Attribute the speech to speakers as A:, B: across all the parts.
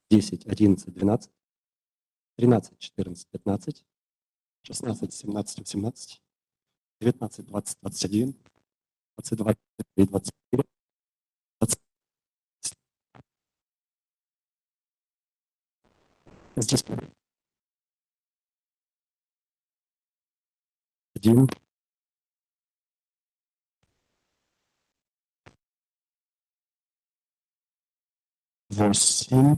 A: 10, 11, 12, 13, 14, 15, 16, 17, 18, 19, 20, 21, 22, 23, 24, 20. Здесь 1, 8,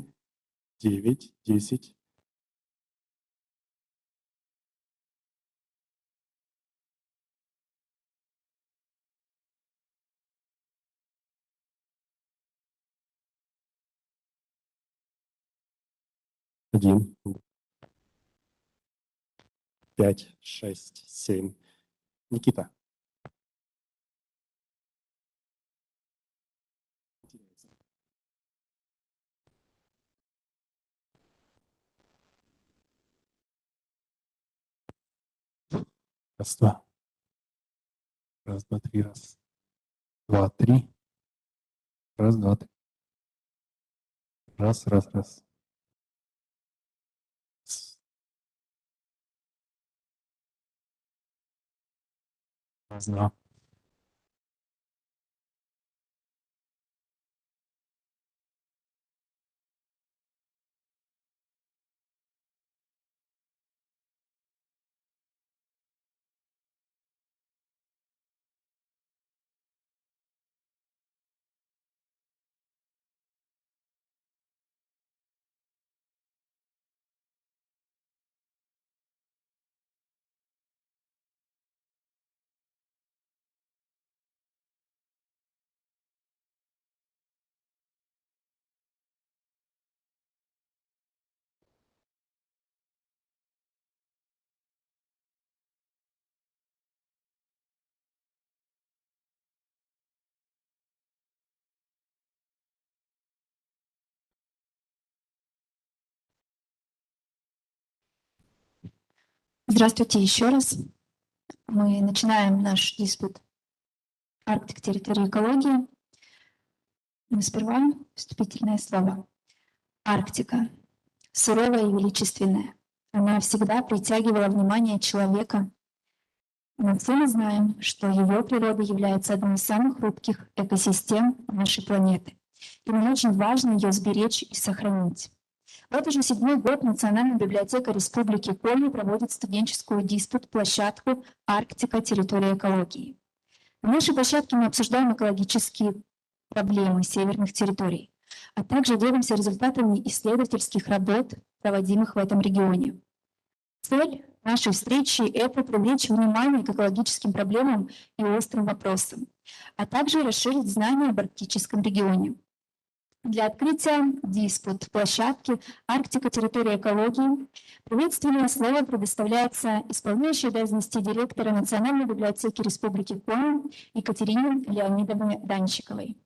A: 9, 10, 1, 5, 6, 7. Никита. Раз, два. Раз, два, три, раз. Два, три. Раз, два, три. Раз, раз, раз. Раз, два.
B: Здравствуйте еще раз. Мы начинаем наш диспут «Арктик. Территория экологии». Но сперва вступительное слово. Арктика. Суровая и величественная. Она всегда притягивала внимание человека. Но все мы знаем, что ее природа является одной из самых хрупких экосистем нашей планеты. И нам очень важно ее сберечь и сохранить. Вот уже 7-й год Национальная библиотека Республики Коми проводит студенческую диспут-площадку «Арктика. Территория экологии». На нашей площадке мы обсуждаем экологические проблемы северных территорий, а также делимся результатами исследовательских работ, проводимых в этом регионе. Цель нашей встречи — это привлечь внимание к экологическим проблемам и острым вопросам, а также расширить знания об арктическом регионе. Для открытия диспут-площадки «Арктика. Территория экологии» приветственное слово предоставляется исполняющей обязанности директора Национальной библиотеки Республики Коми Екатерине Леонидовне Данчиковой.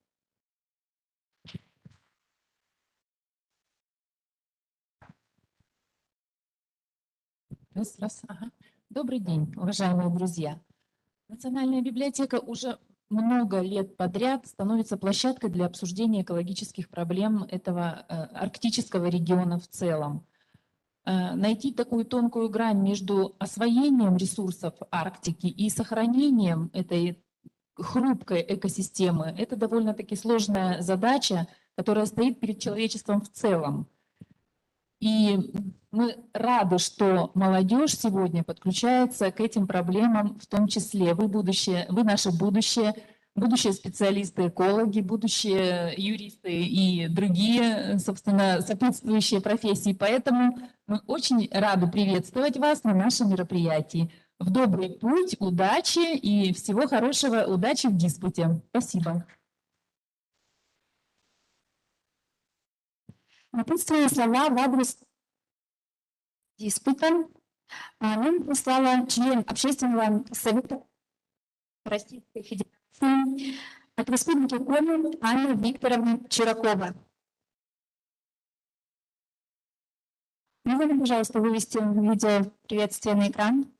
C: Ага. Добрый день, уважаемые друзья. Национальная библиотека уже много лет подряд становится площадкой для обсуждения экологических проблем этого арктического региона в целом. Найти такую тонкую грань между освоением ресурсов Арктики и сохранением этой хрупкой экосистемы — это довольно-таки сложная задача, которая стоит перед человечеством в целом. И мы рады, что молодежь сегодня подключается к этим проблемам, в том числе вы будущее, вы наше будущее, будущие специалисты-экологи, будущие юристы и другие, собственно, сопутствующие профессии. Поэтому мы очень рады приветствовать вас на нашем мероприятии. В добрый путь, удачи и всего хорошего, удачи в диспуте. Спасибо.
B: Напутственные слова в адрес диспута нам прислала член Общественного совета Российской Федерации от Республики Коми Анна Викторовна Чуракова. Можно ли, пожалуйста, вывести видео приветствие на экран?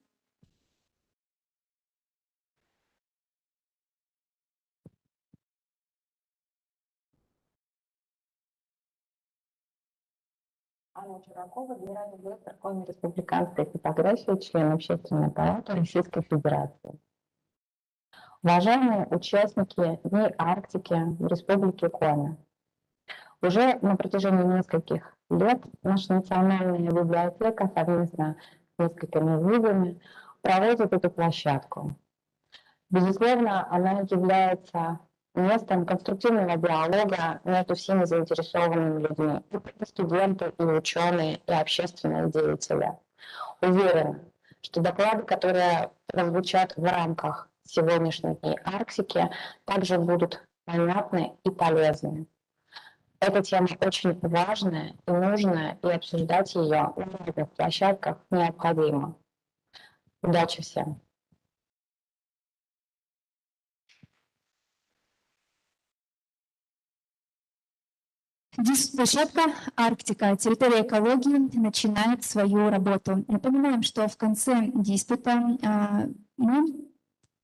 D: Анна Чуракова, генеральный директор Коми республиканской типографии, член Общественной палаты Российской Федерации. Уважаемые участники Дней Арктики в Республике Коми, уже на протяжении нескольких лет наша национальная библиотека совместно с несколькими вузами проводит эту площадку. Безусловно, она является местом конструктивного диалога между всеми заинтересованными людьми, и студенты, и ученые, и общественные деятели. Уверена, что доклады, которые прозвучат в рамках сегодняшней Дней Арктики, также будут понятны и полезны. Эта тема очень важная и нужная, и обсуждать ее на разных площадках необходимо. Удачи всем!
B: Площадка «Арктика. Территория экологии» начинает свою работу. Напоминаем, что в конце диспута мы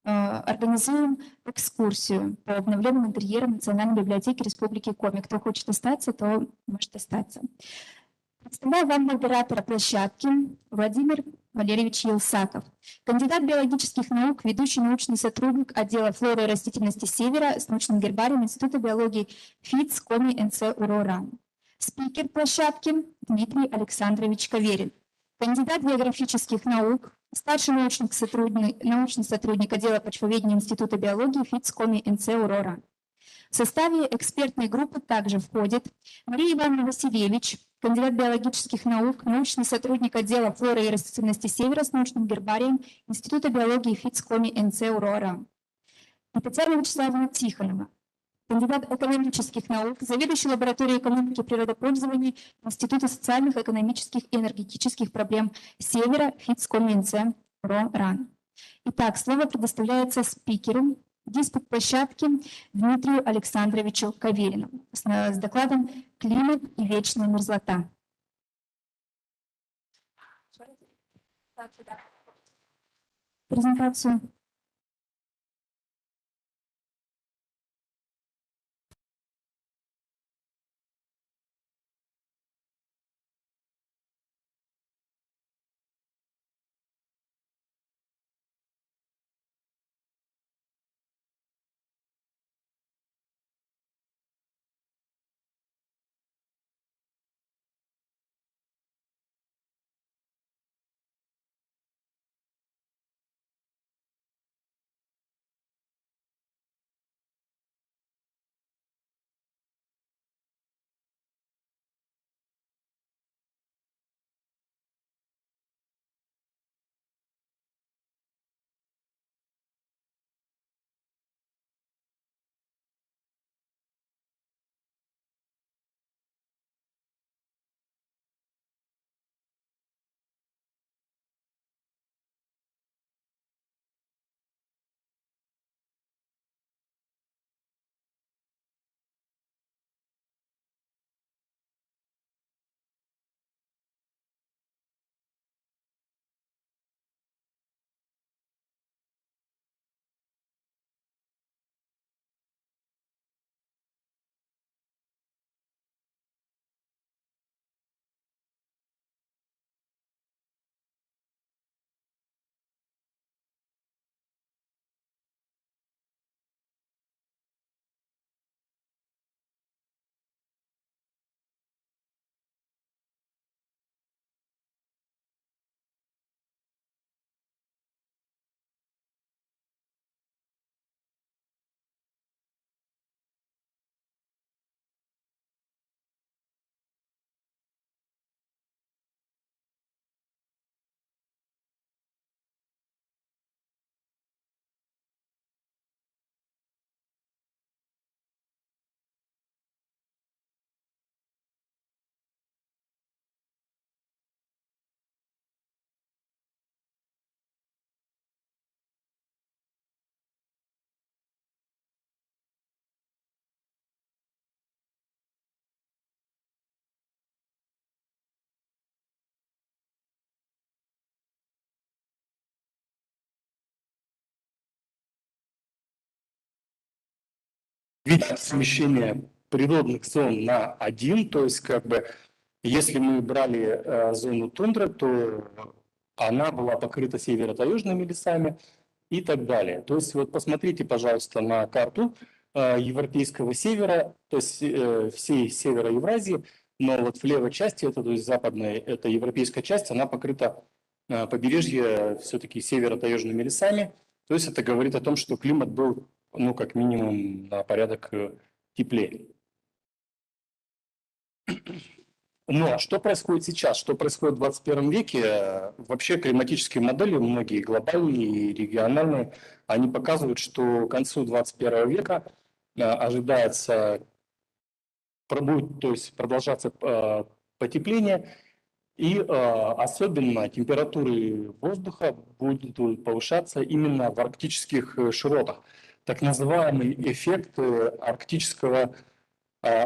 B: организуем экскурсию по обновленным интерьерам Национальной библиотеки Республики Коми. Кто хочет остаться, то может остаться. Представляю вам модератора площадки Владимир Валерьевич Елсаков, кандидат биологических наук, ведущий научный сотрудник отдела флоры и растительности Севера с научным гербарием Института биологии ФИЦ Коми НЦ УРОРАН. Спикер площадки Дмитрий Александрович Каверин, кандидат географических наук, старший научный сотрудник отдела почвоведения Института биологии ФИЦ Коми НЦ УРОРАН. В составе экспертной группы также входит Мария Ивановна Васильевич, кандидат биологических наук, научный сотрудник отдела флоры и растительности Севера с научным гербарием Института биологии ФИЦ Коми НЦ УРОРА. И Татьяна Вячеславовна Тихонова, кандидат экономических наук, заведующий лабораторией экономики и природопользования Института социальных, экономических и энергетических проблем Севера ФИЦ Коми НЦ УРОРА. Итак, слово предоставляется спикеру диспут площадки Дмитрию Александровичу Каверину с докладом «Климат и вечная мерзлота». Презентацию.
E: Вид смещения природных зон на один, то есть как бы Если мы брали зону тундры, то она была покрыта северо-таежными лесами и так далее. То есть вот посмотрите, пожалуйста, на карту европейского севера, то есть всей севера Евразии, но вот в левой части, это, то есть западная, это европейская часть, она покрыта побережье все-таки северо-таежными лесами. То есть это говорит о том, что климат был, ну, как минимум, на порядок теплее. Но что происходит сейчас? Что происходит в 21 веке? Вообще климатические модели, многие глобальные и региональные, они показывают, что к концу 21 века ожидается, будет, то есть продолжаться потепление, и особенно температуры воздуха будут повышаться именно в арктических широтах. Так называемый эффект арктического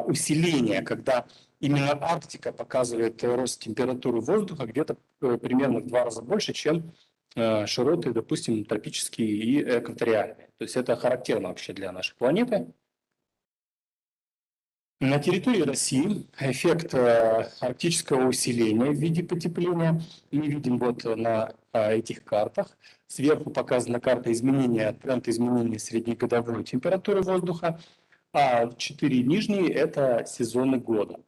E: усиления, когда именно Арктика показывает рост температуры воздуха где-то примерно в 2 раза больше, чем широты, допустим, тропические и экваториальные. То есть это характерно вообще для нашей планеты. На территории России эффект арктического усиления в виде потепления мы видим вот на этих картах. Сверху показана карта изменения, тренд изменения среднегодовой температуры воздуха, а 4 нижние – это сезоны года.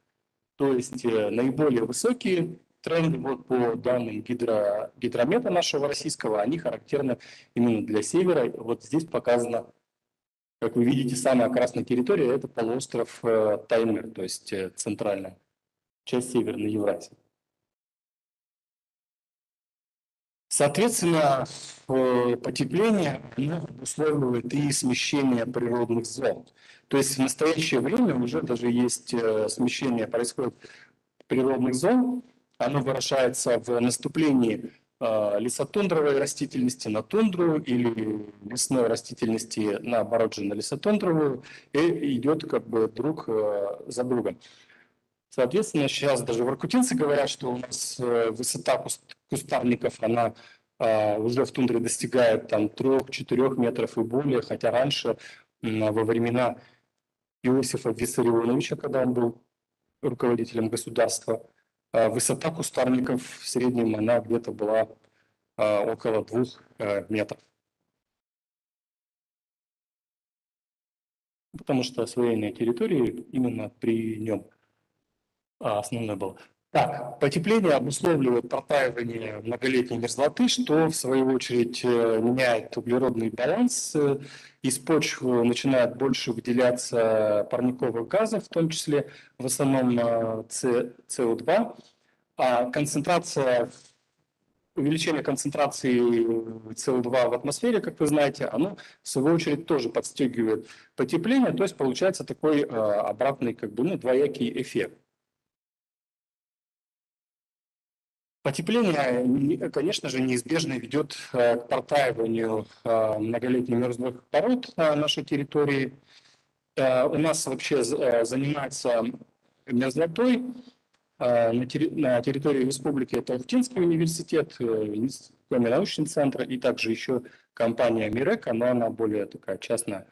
E: То есть наиболее высокие тренды вот по данным гидромета нашего российского, они характерны именно для севера. Вот здесь показано, как вы видите, самая красная территория – это полуостров Таймыр, то есть центральная часть Северной Евразии. Соответственно, потепление обусловливает и смещение природных зон. То есть в настоящее время уже даже есть смещение, происходит природных зон, оно выражается в наступлении лесотундровой растительности на тундру или лесной растительности, наоборот же, на лесотундровую, и идет как бы друг за другом. Соответственно, сейчас даже воркутинцы говорят, что у нас высота кустарников, она уже в тундре достигает там 3-4 метров и более, хотя раньше, во времена Иосифа Виссарионовича, когда он был руководителем государства, высота кустарников в среднем она где-то была около 2 метров. Потому что освоение территории именно при нем основное было. Так, потепление обусловливает протаивание многолетней мерзлоты, что в свою очередь меняет углеродный баланс. Из почв начинает больше выделяться парниковых газов, в том числе в основном СО2. А увеличение концентрации СО2 в атмосфере, как вы знаете, оно в свою очередь тоже подстегивает потепление, то есть получается такой обратный, как бы, двоякий эффект. Потепление, конечно же, неизбежно ведет к протаиванию многолетних мерзлых пород на нашей территории. У нас вообще занимается мерзлотой на территории республики это Уфтинский университет, научный центр и также еще компания Мирека, но она более такая частная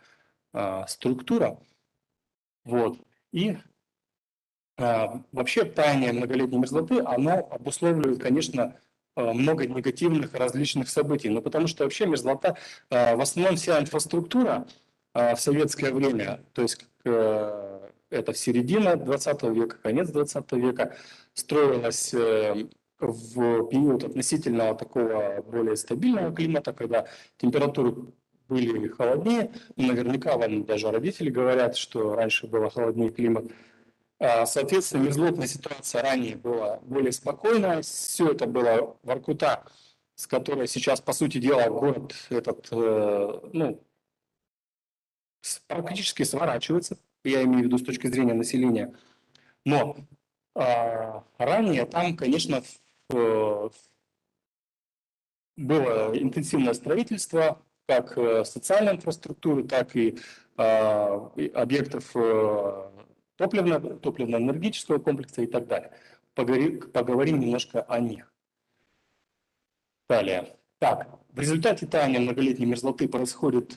E: структура. Вот. И вообще таяние многолетней мерзлоты, оно обусловливает, конечно, много негативных различных событий. Но потому что вообще мерзлота, в основном вся инфраструктура в советское время, то есть это середина 20 века, конец 20 века, строилась в период относительно такого более стабильного климата, когда температуры были холоднее. Наверняка вам даже родители говорят, что раньше было холоднее климат. Соответственно, мерзлотная ситуация ранее была более спокойная. Все это было Воркута, с которой сейчас, по сути дела, город этот практически сворачивается, я имею в виду с точки зрения населения. Но ранее там, конечно, было интенсивное строительство как социальной инфраструктуры, так и объектов топливно-энергетического комплекса и так далее. Поговорим немножко о них. Далее. Так, в результате таяния многолетней мерзлоты происходят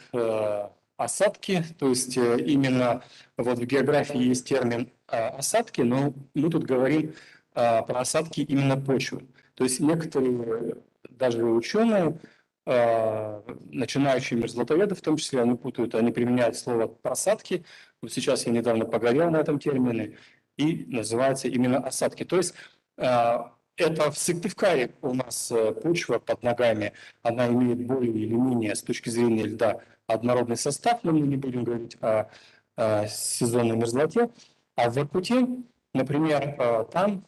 E: осадки, то есть именно вот в географии есть термин осадки, но мы тут говорим про осадки именно почвы. То есть некоторые даже ученые, начинающие мерзлотоведы в том числе, они путают, они применяют слово просадки. Вот сейчас я недавно погорел на этом термине, и называется именно осадки. То есть это в Сыктывкаре у нас почва под ногами, она имеет более или менее с точки зрения льда однородный состав, но мы не будем говорить о сезонной мерзлоте. А в Воркуте, например, там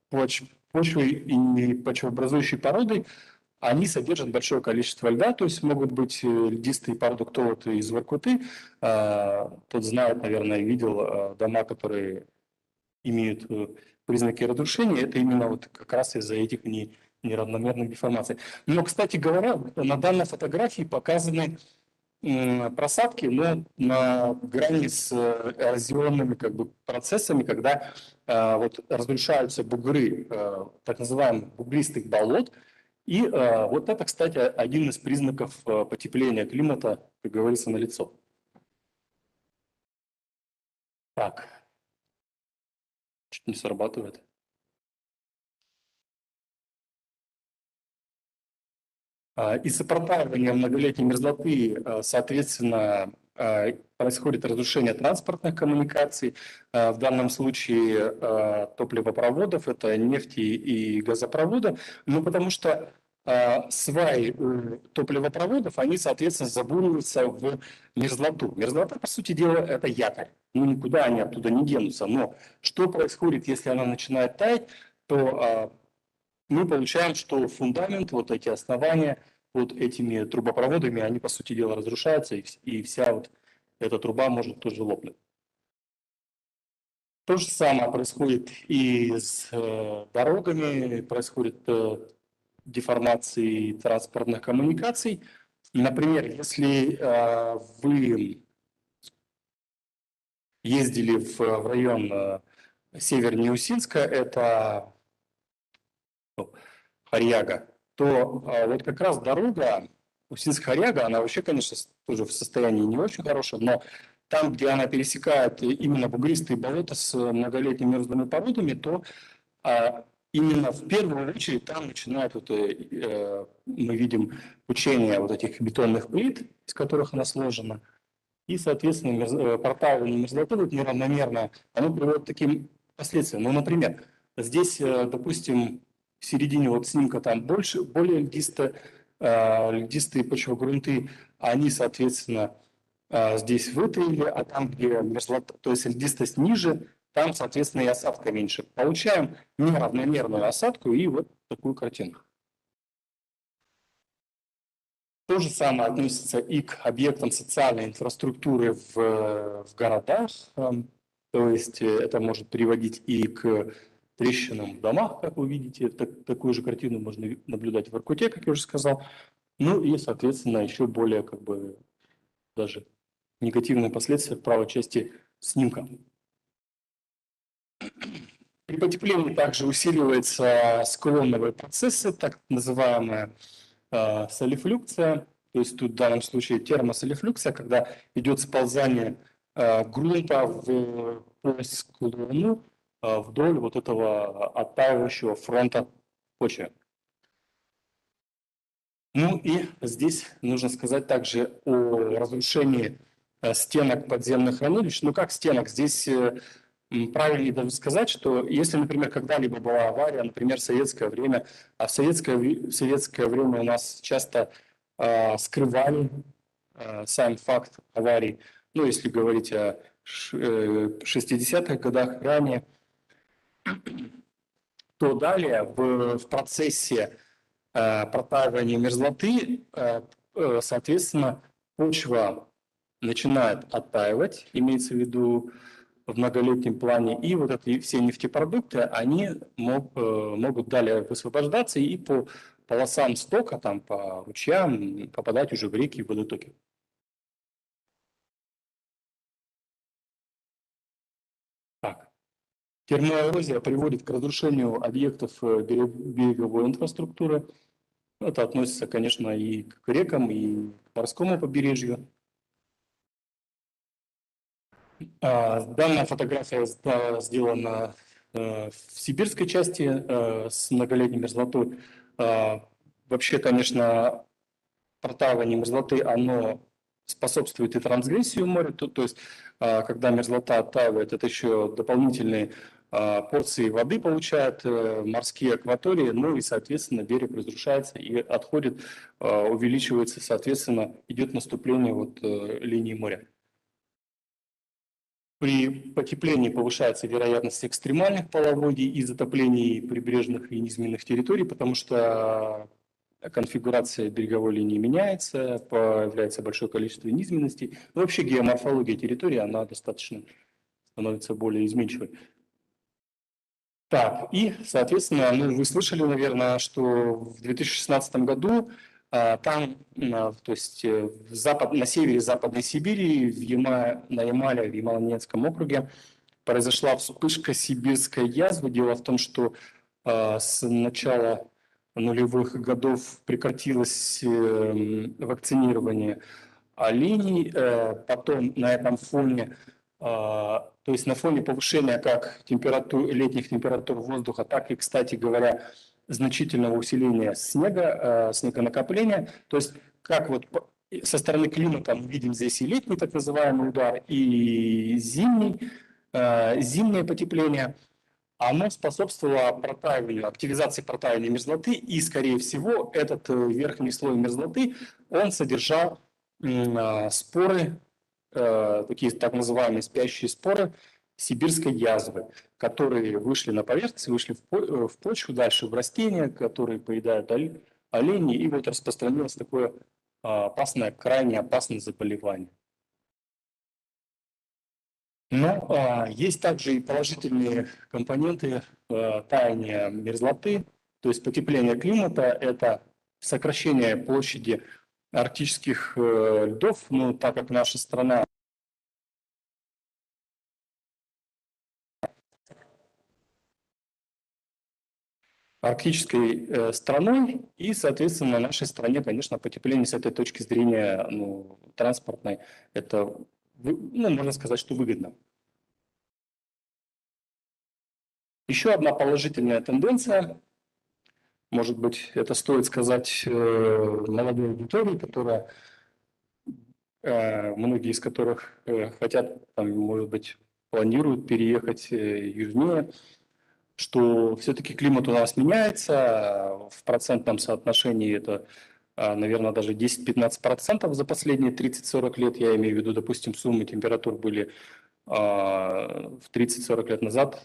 E: почвы и почвообразующие породы, они содержат большое количество льда, то есть могут быть льдистые породы. Кто вот из Воркуты, тот знает, наверное, видел дома, которые имеют признаки разрушения, это именно вот как раз из-за этих неравномерных деформаций. Но, кстати говоря, на данной фотографии показаны просадки, но на грани с эрозионными как бы процессами, когда вот разрушаются бугры так называемых бугристых болот. И вот это, кстати, один из признаков потепления климата, как говорится, налицо. Так, чуть не срабатывает. Из-за протаивания многолетней мерзлоты, соответственно, происходит разрушение транспортных коммуникаций. В данном случае топливопроводов, это нефти и газопроводы, ну, потому что сваи топливопроводов, они, соответственно, забуриваются в мерзлоту. Мерзлота, по сути дела, это якорь. Ну, никуда они оттуда не денутся. Но что происходит, если она начинает таять, то мы получаем, что фундамент, вот эти основания, вот этими трубопроводами, они, по сути дела, разрушаются, и вся вот эта труба может тоже лопнуть. То же самое происходит и с дорогами, происходит деформации транспортных коммуникаций. Например, если вы ездили в район севернее Усинска, это Харьяга, то вот как раз дорога Усинск-Харьяга, она вообще, конечно, тоже в состоянии не очень хорошем, но там, где она пересекает именно бугристые болота с многолетними мерзлыми породами, то именно в первую очередь там начинают, мы видим, учение вот этих бетонных плит, из которых она сложена, и, соответственно, протаивание мерзлоты неравномерно, оно приводит к таким последствиям. Ну, например, здесь, допустим, в середине вот снимка там более льдистые почвогрунты, они, соответственно, здесь вытаяли, а там, где мерзлота, то есть льдистость ниже, там, соответственно, и осадка меньше. Получаем неравномерную осадку и вот такую картинку. То же самое относится и к объектам социальной инфраструктуры в городах. То есть это может приводить и к трещинам в домах, как вы видите. Такую же картину можно наблюдать в Воркуте, как я уже сказал. Ну и, соответственно, еще более как бы даже негативные последствия в правой части снимка. При потеплении также усиливаются склоновые процессы, так называемая солифлюкция, то есть тут в данном случае термосолифлюкция, когда идет сползание грунта по склону вдоль вот этого оттаивающего фронта почвы. Ну и здесь нужно сказать также о разрушении стенок подземных хранилищ. Ну как стенок? Здесь правильнее даже сказать, что если, например, когда-либо была авария, например, в советское время, а в советское время у нас часто скрывали сам факт аварий, ну, если говорить о 60-х годах ранее, то далее в процессе протаивания мерзлоты, соответственно, почва начинает оттаивать, имеется в виду в многолетнем плане, и вот эти все нефтепродукты, они могут далее высвобождаться и по полосам стока, там, по ручьям попадать уже в реки и водотоки. Так. Термоэрозия приводит к разрушению объектов береговой инфраструктуры. Это относится, конечно, и к рекам, и к морскому побережью. Данная фотография сделана В сибирской части с многолетней мерзлотой вообще, конечно, протаивание мерзлоты, оно способствует и трансгрессию моря, то есть когда мерзлота оттаивает, это еще дополнительные порции воды получают морские акватории, ну и, соответственно, берег разрушается и отходит, увеличивается, соответственно, идет наступление вот линии моря. При потеплении повышается вероятность экстремальных половодий и затоплений прибрежных и низменных территорий, потому что конфигурация береговой линии меняется, появляется большое количество низменностей. Но вообще геоморфология территории, она достаточно становится более изменчивой. Так, и, соответственно, ну, вы слышали, наверное, что в 2016 году там, то есть на севере Западной Сибири, на Ямале, в Ямало-Ненецком округе, произошла вспышка сибирской язвы. Дело в том, что с начала нулевых годов прекратилось вакцинирование оленей, потом на этом фоне, то есть на фоне повышения как летних температур воздуха, так и, кстати говоря, значительного усиления снегонакопления, то есть как вот со стороны климата мы видим здесь и летний так называемый удар, и зимнее потепление, оно способствовало протаиванию, активизации протаивания мерзлоты, и, скорее всего, этот верхний слой мерзлоты, он содержал споры, такие так называемые спящие споры сибирской язвы, которые вышли на поверхность, вышли в почву, дальше в растения, которые поедают оленей, и вот распространилось такое опасное, крайне опасное заболевание. Но есть также и положительные компоненты таяния мерзлоты, то есть потепление климата, это сокращение площади арктических льдов, но так как наша страна арктической страной, и, соответственно, нашей стране, конечно, потепление с этой точки зрения транспортной, это, можно сказать, что выгодно. Еще одна положительная тенденция, может быть, это стоит сказать молодой аудитории, многие из которых хотят, может быть, планируют переехать южнее, что все-таки климат у нас меняется, в процентном соотношении это, наверное, даже 10-15% за последние 30-40 лет, я имею в виду, допустим, суммы температур были в 30-40 лет назад,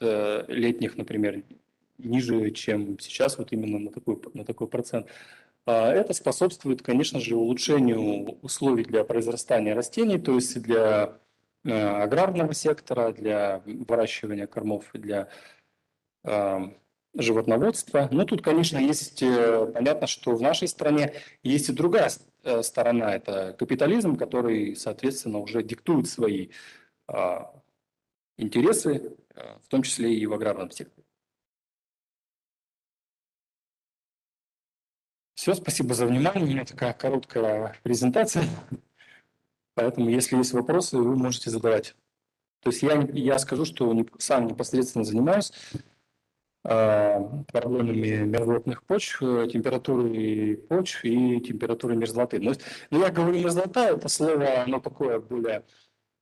E: летних, например, ниже, чем сейчас, вот именно на такой процент. Это способствует, конечно же, улучшению условий для произрастания растений, то есть для аграрного сектора, для выращивания кормов, для животноводства. Но тут, конечно, есть, понятно, что в нашей стране есть и другая сторона, это капитализм, который, соответственно, уже диктует свои интересы, в том числе и в аграрном секторе. Все, спасибо за внимание. У меня такая короткая презентация, поэтому, если есть вопросы, вы можете задавать. То есть я скажу, что сам непосредственно занимаюсь проблемами мерзлотных почв, температуры почв и температуры мерзлоты. Но я говорю мерзлота, это слово, оно такое более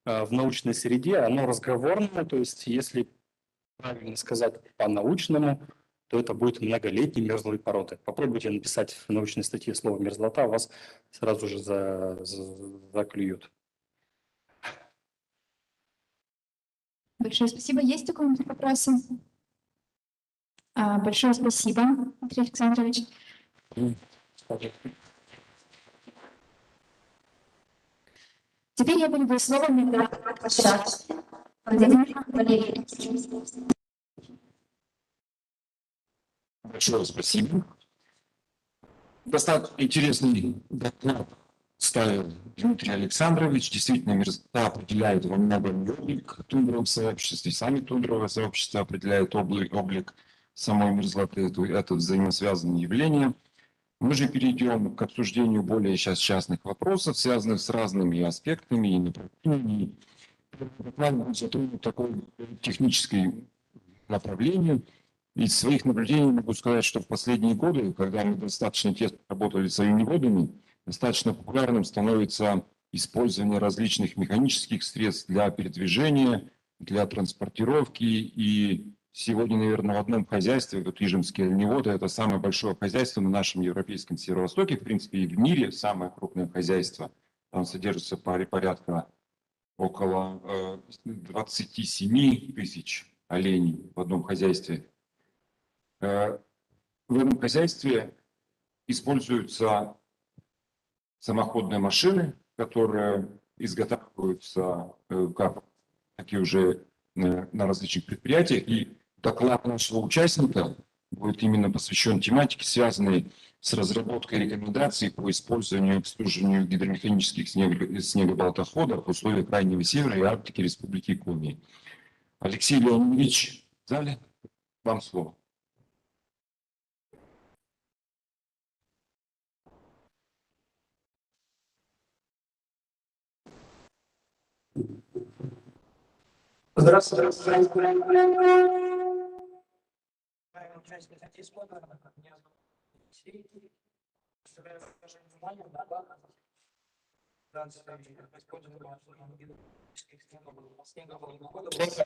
E: в научной среде, оно разговорное, то есть если правильно сказать по-научному, то это будет многолетние мерзлые породы. Попробуйте написать в научной статье слово мерзлота, вас сразу же заклюют.
B: Большое спасибо. Есть у кого-нибудь вопросы? Большое спасибо, Андрей Александрович. Теперь я передаю слово Владимиру Валерьевичу.
F: Большое спасибо. Достаточно интересный доклад ставил Дмитрий Александрович. Действительно, мерзлота определяет во многом облик тундрового сообщества, и сами тундровое сообщество определяют облик самой мерзлоты. Это взаимосвязанные явления. Мы же перейдем к обсуждению более частных вопросов, связанных с разными аспектами и направлениями. Затронут такой технический направлению. Из своих наблюдений могу сказать, что в последние годы, когда мы достаточно тесно работали с своими водами, достаточно популярным становится использование различных механических средств для передвижения, для транспортировки. И сегодня, наверное, в одном хозяйстве, вот Ижемские оленеводы, это самое большое хозяйство на нашем европейском северо-востоке, в принципе, и в мире самое крупное хозяйство. Там содержится порядка около 27 тысяч оленей в одном хозяйстве. В этом хозяйстве используются самоходные машины, которые изготавливаются как и уже на различных предприятиях. И доклад нашего участника будет именно посвящен тематике, связанной с разработкой рекомендаций по использованию и обслуживанию гидромеханических снегоболотоходов в условиях Крайнего Севера и Арктики Республики Коми. Алексей Леонидович, в зале, вам слово.
G: Здравствуйте.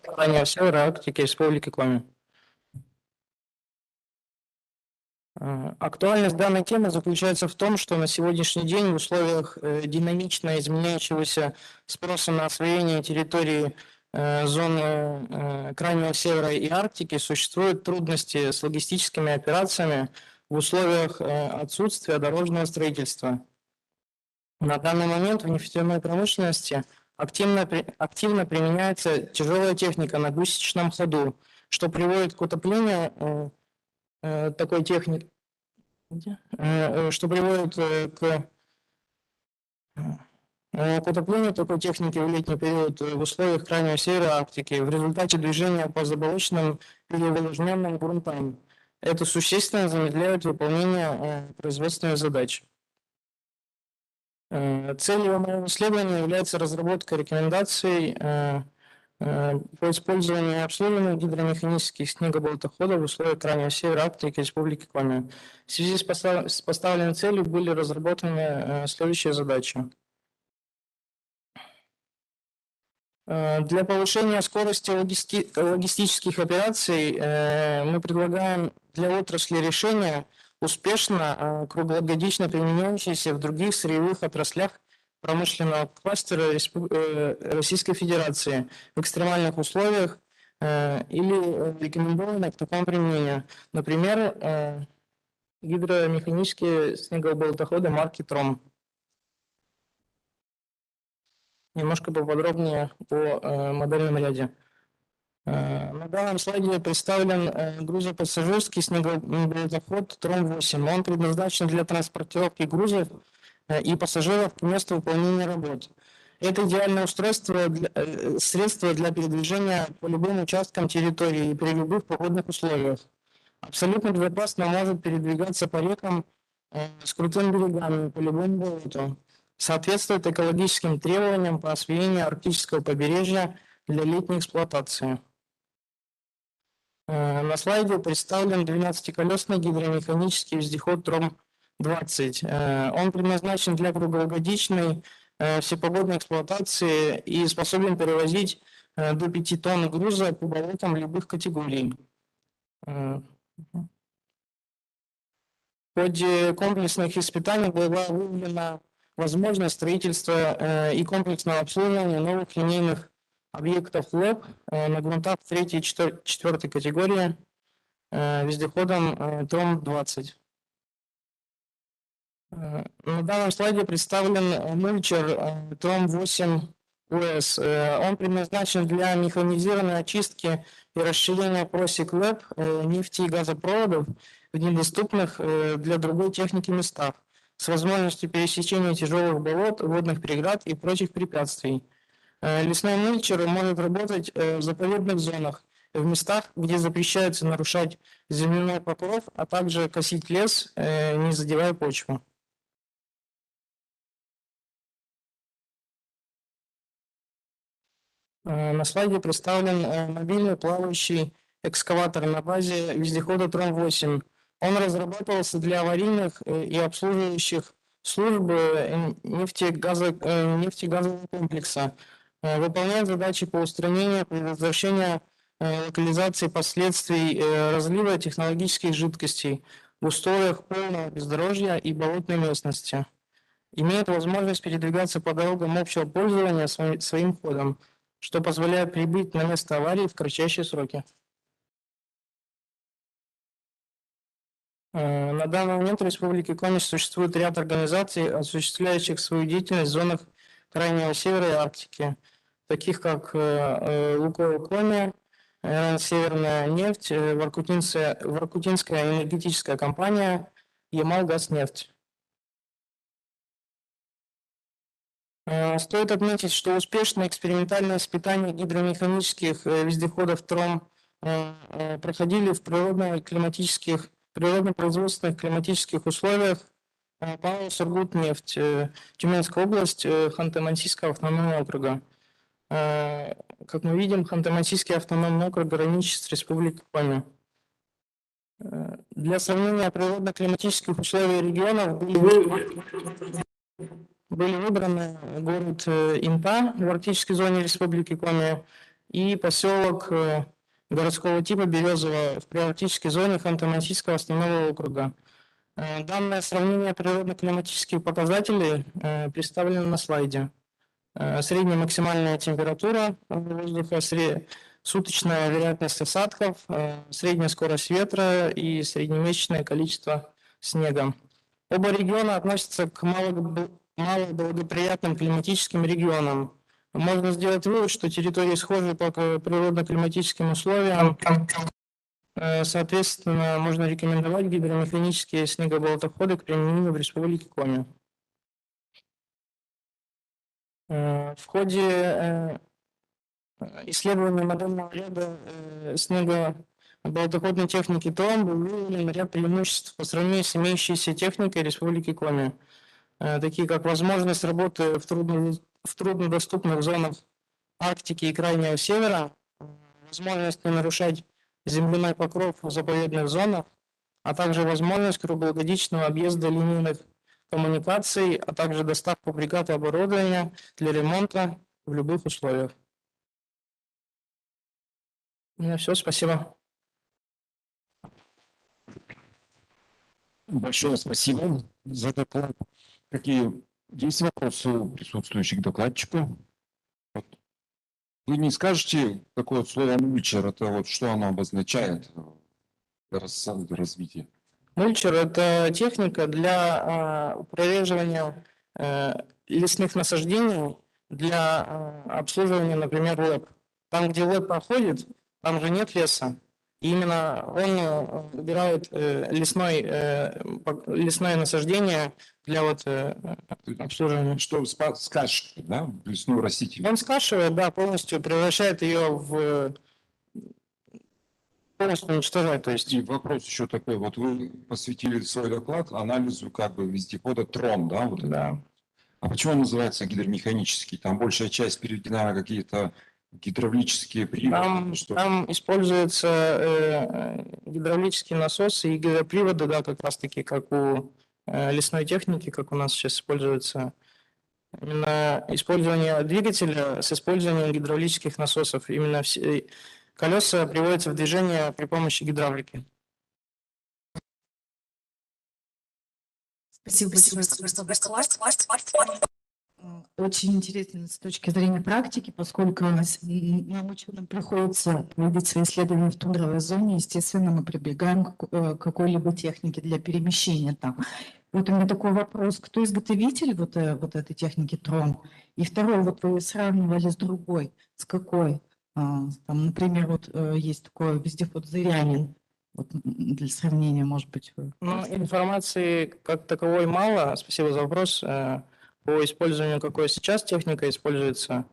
G: Крайнего Севера, Арктики, Республики Коми. Актуальность данной темы заключается в том, что на сегодняшний день в условиях динамично изменяющегося спроса на освоение территории зоны Крайнего Севера и Арктики существуют трудности с логистическими операциями в условиях отсутствия дорожного строительства. На данный момент в нефтяной промышленности активно применяется тяжелая техника на гусеничном ходу, что приводит к утоплению такой техники, что приводит к утоплению такой техники в летний период в условиях Крайнего Севера Арктики в результате движения по заболоченным или увлажненным грунтам. Это существенно замедляет выполнение производственных задач. Целью моего исследования является разработка рекомендаций по использованию и обслуживанию гидромеханических снегоболотоходов в условиях Крайнего Севера Арктики Республики Коми. В связи с поставленной целью были разработаны следующие задачи. Для повышения скорости логистических операций мы предлагаем для отрасли решения, успешно круглогодично применяющиеся в других сырьевых отраслях промышленного кластера Российской Федерации в экстремальных условиях или рекомендованы к такому применению. Например, гидромеханические снегоболотоходы марки «Тром». Немножко поподробнее по модельном ряде. На данном слайде представлен грузопассажирский снегоболотоход «Тром-8». Он предназначен для транспортировки грузов и пассажиров к месту выполнения работ. Это идеальное устройство, средство для передвижения по любым участкам территории и при любых погодных условиях. Абсолютно безопасно может передвигаться по рекам с крутыми берегами по любому болоту. Соответствует экологическим требованиям по освоению арктического побережья для летней эксплуатации. На слайде представлен 12-колесный гидромеханический вездеход «Тром-20». Он предназначен для круглогодичной всепогодной эксплуатации и способен перевозить до 5 тонн груза по болотам любых категорий. В ходе комплексных испытаний была выявлена возможность строительства и комплексного обслуживания новых линейных объектов ЛЭП на грунтах 3 и 4 категории вездеходом Тром-20. На данном слайде представлен мульчер Тром-8 УС. Он предназначен для механизированной очистки и расширения просек ЛЭП нефти и газопроводов в недоступных для другой техники местах, с возможностью пересечения тяжелых болот, водных преград и прочих препятствий. Лесной мульчер может работать в заповедных зонах, в местах, где запрещается нарушать земляной покров, а также косить лес, не задевая почву. На слайде представлен мобильный плавающий экскаватор на базе вездехода Трон-8. Он разрабатывался для аварийных и обслуживающих служб нефтегазового комплекса. Выполняет задачи по устранению, предотвращению локализации последствий разлива технологических жидкостей в условиях полного бездорожья и болотной местности. Имеет возможность передвигаться по дорогам общего пользования своим ходом, что позволяет прибыть на место аварии в кратчайшие сроки. На данный момент в Республике Коми существует ряд организаций, осуществляющих свою деятельность в зонах Крайнего Севера и Арктики, таких как Лукойл Коми, Северная нефть, Воркутинская энергетическая компания, Ямал-Газнефть. Стоит отметить, что успешное экспериментальное испытание гидромеханических вездеходов ТРОМ проходили в природно-производственных климатических условиях ПАО «Сургутнефть», Тюменская область, Ханты-Мансийского автономного округа. Как мы видим, Ханты-Мансийский автономный округ граничит с Республикой Коми. Для сравнения природно-климатических условий регионов были выбраны город Инта в арктической зоне Республики Коми и поселок городского типа Березово в приарктической зоне Ханты-Мансийского основного округа. Данное сравнение природно-климатических показателей представлено на слайде. Средняя максимальная температура воздуха, суточная вероятность осадков, средняя скорость ветра и среднемесячное количество снега. Оба региона относятся к малоблагоприятным климатическим регионам. Можно сделать вывод, что территории схожи по природно-климатическим условиям. Соответственно, можно рекомендовать гидромеханические снегоболотоходы к применению в Республике Коми. В ходе исследования модельного ряда снегоболотоходной техники ТРОМ был выявлен ряд преимуществ по сравнению с имеющейся техникой Республики Коми, такие как возможность работы в труднодоступных зонах Арктики и Крайнего Севера, возможность не нарушать земляной покров в заповедных зонах, а также возможность круглогодичного объезда линейных коммуникаций, а также доставку бригад и оборудования для ремонта в любых условиях. У меня все, спасибо.
F: Большое спасибо за доклад. Какие есть вопросы у присутствующих докладчику? Вы не скажете, такое слово «мульчер», это вот что оно обозначает для развития?
G: Мульчер – это техника для прореживания лесных насаждений для обслуживания, например, ЛЭП. Там, где ЛЭП проходит, там же нет леса. И именно он убирает лесное насаждение для обслуживания.
F: Что скашивает, да, лесную растительность?
G: Он скашивает, да, полностью превращает ее полностью уничтожает. То есть.
F: И вопрос еще такой, вот вы посвятили свой доклад анализу как бы вездехода ТРОМ, да? Вот
G: да.
F: Это. А почему он называется гидромеханический? Там большая часть переведена на какие-то гидравлические приводы.
G: Там используются гидравлические насосы и гидроприводы, да, как раз-таки, как у лесной техники, как у нас сейчас используется. Именно использование двигателя с использованием гидравлических насосов. Именно колеса приводятся в движение при помощи гидравлики.
H: Спасибо большое. Очень интересно с точки зрения практики, поскольку нам ученым приходится проводить свои исследования в тундровой зоне, естественно, мы прибегаем к какой-либо технике для перемещения там. Вот у меня такой вопрос, кто изготовитель вот этой техники ТРОМ? И второй, вот вы сравнивали с другой, с какой? Там, например, вот есть такой вездеход «Зырянин». Вот для сравнения, может быть.
G: Ну, информации как таковой мало. Спасибо за вопрос. По использованию, какой сейчас техника используется.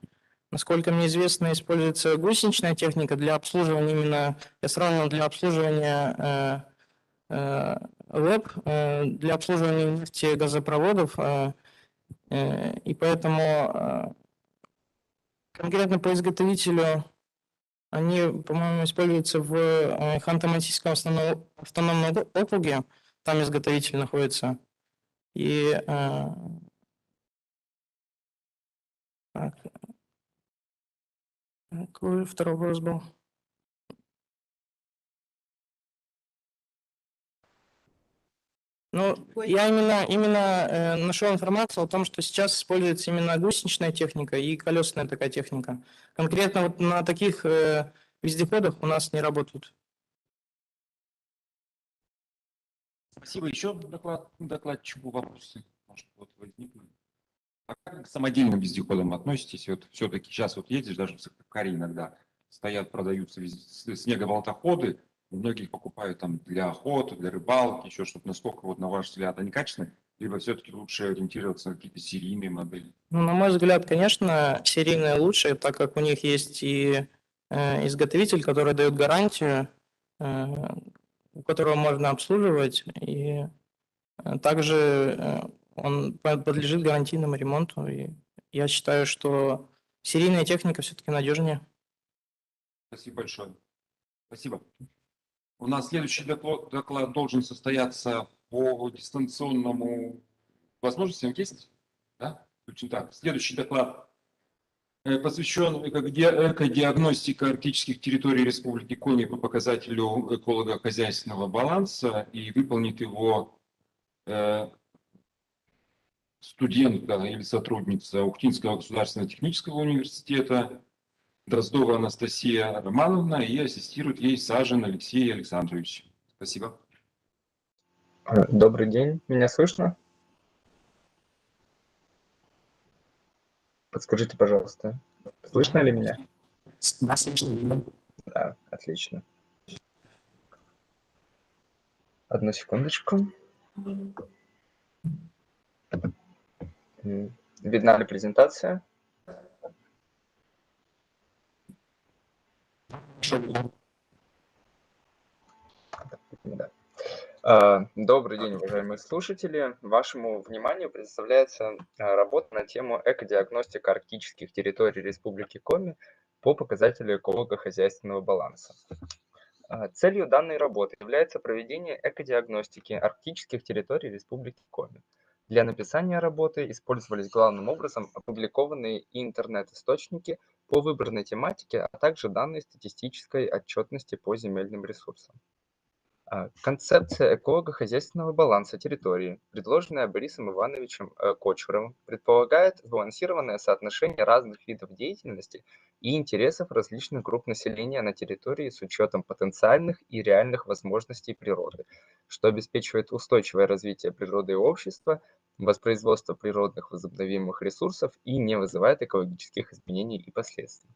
G: Насколько мне известно, используется гусеничная техника для обслуживания именно, я сравнивал, для обслуживания ЛЭП, для обслуживания нефтегазопроводов. И поэтому конкретно по изготовителю Они, по-моему, используются в Ханты-Мансийском автономном округе. Там изготовитель находится. И так, какой второй вопрос был? Ну, я именно нашел информацию о том, что сейчас используется именно гусеничная техника и колесная такая техника. Конкретно вот на таких вездеходах у нас не работают.
F: Спасибо. Еще докладчику вопросы, может, вот возникнут. А как к самодельным вездеходам относитесь? Вот все-таки сейчас вот едешь, даже в Сыктывкаре иногда стоят, продаются снеговолтоходы, многие покупают там для охоты, для рыбалки, еще что-то. Насколько, вот, на ваш взгляд, они качественны? Либо все-таки лучше ориентироваться на какие-то серийные модели?
G: Ну, на мой взгляд, конечно, серийные лучше, так как у них есть и изготовитель, который дает гарантию, которого можно обслуживать, и также он подлежит гарантийному ремонту. И я считаю, что серийная техника все-таки надежнее.
F: Спасибо большое. Спасибо. У нас следующий доклад должен состояться по дистанционному возможностям. Есть? Да? Очень так. Следующий доклад посвящен экодиагностике арктических территорий Республики Коми по показателю эколого-хозяйственного баланса, и выполнит его студентка или сотрудница Ухтинского государственного технического университета Дроздова Анастасия Романовна, и ассистирует ей Сажин Алексей Александрович. Спасибо.
I: Добрый день, меня слышно? Подскажите, пожалуйста, слышно ли меня? Да, отлично. Одну секундочку. Видна ли презентация? Да. Добрый день, уважаемые слушатели. Вашему вниманию представляется работа на тему экодиагностика арктических территорий Республики Коми по показателю эколого-хозяйственного баланса. Целью данной работы является проведение экодиагностики арктических территорий Республики Коми. Для написания работы использовались главным образом опубликованные интернет-источники по выбранной тематике, а также данные статистической отчетности по земельным ресурсам. Концепция эколого-хозяйственного баланса территории, предложенная Борисом Ивановичем Кочуровым, предполагает сбалансированное соотношение разных видов деятельности и интересов различных групп населения на территории с учетом потенциальных и реальных возможностей природы, что обеспечивает устойчивое развитие природы и общества, воспроизводство природных возобновимых ресурсов и не вызывает экологических изменений и последствий.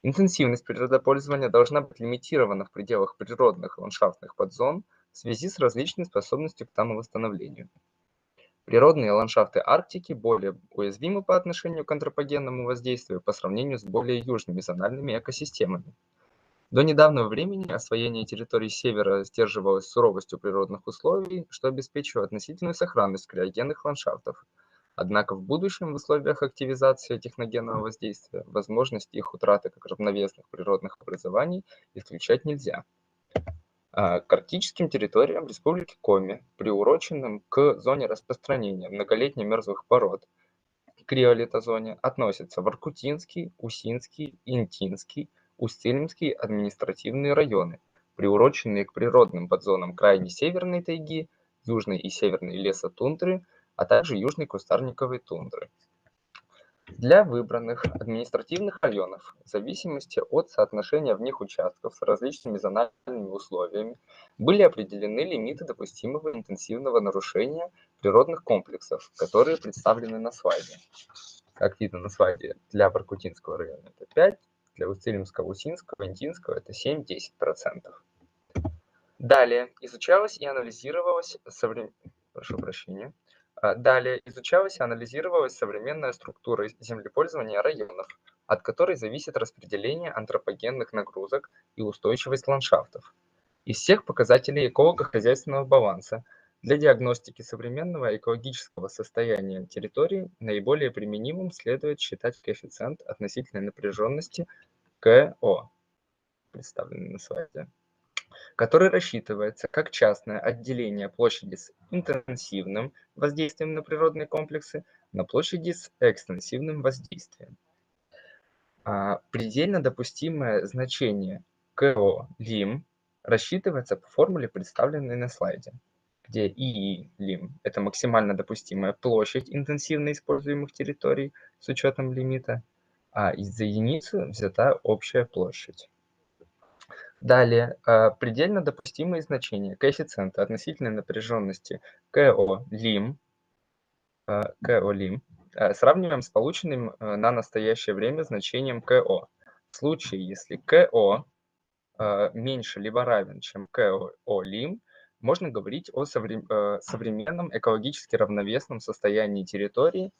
I: Интенсивность природопользования должна быть лимитирована в пределах природных и ландшафтных подзон в связи с различной способностью к самовосстановлению. Природные ландшафты Арктики более уязвимы по отношению к антропогенному воздействию по сравнению с более южными зональными экосистемами. До недавнего времени освоение территорий Севера сдерживалось суровостью природных условий, что обеспечивало относительную сохранность криогенных ландшафтов. Однако в будущем в условиях активизации техногенного воздействия возможности их утраты как равновесных природных образований исключать нельзя. К арктическим территориям Республики Коми, приуроченным к зоне распространения многолетних мерзлых пород, криолитозоне, относятся Воркутинский, Усинский, Интинский, Усть-Илимский административные районы, приуроченные к природным подзонам крайней северной тайги, южной и северной лесотундры, а также южной кустарниковой тундры. Для выбранных административных районов, в зависимости от соотношения в них участков с различными зональными условиями, были определены лимиты допустимого интенсивного нарушения природных комплексов, которые представлены на слайде. Как видно на слайде, для Воркутинского района это 5%, для Усть-Илимского, Усинского, Интинского это 7-10%. Далее изучалось и анализировалось современная структура землепользования районов, от которой зависит распределение антропогенных нагрузок и устойчивость ландшафтов. Из всех показателей эколого-хозяйственного баланса для диагностики современного экологического состояния территории наиболее применимым следует считать коэффициент относительной напряженности КО. представленный на слайде, который рассчитывается как частное отделение площади с интенсивным воздействием на природные комплексы на площади с экстенсивным воздействием. Предельно допустимое значение КО лим рассчитывается по формуле, представленной на слайде, где ИИ лим – это максимально допустимая площадь интенсивно используемых территорий с учетом лимита, а за единицу взята общая площадь. Далее, предельно допустимые значения коэффициента относительной напряженности КО лим сравниваем с полученным на настоящее время значением КО. В случае, если КО меньше либо равен, чем КО лим, можно говорить о современном экологически равновесном состоянии территории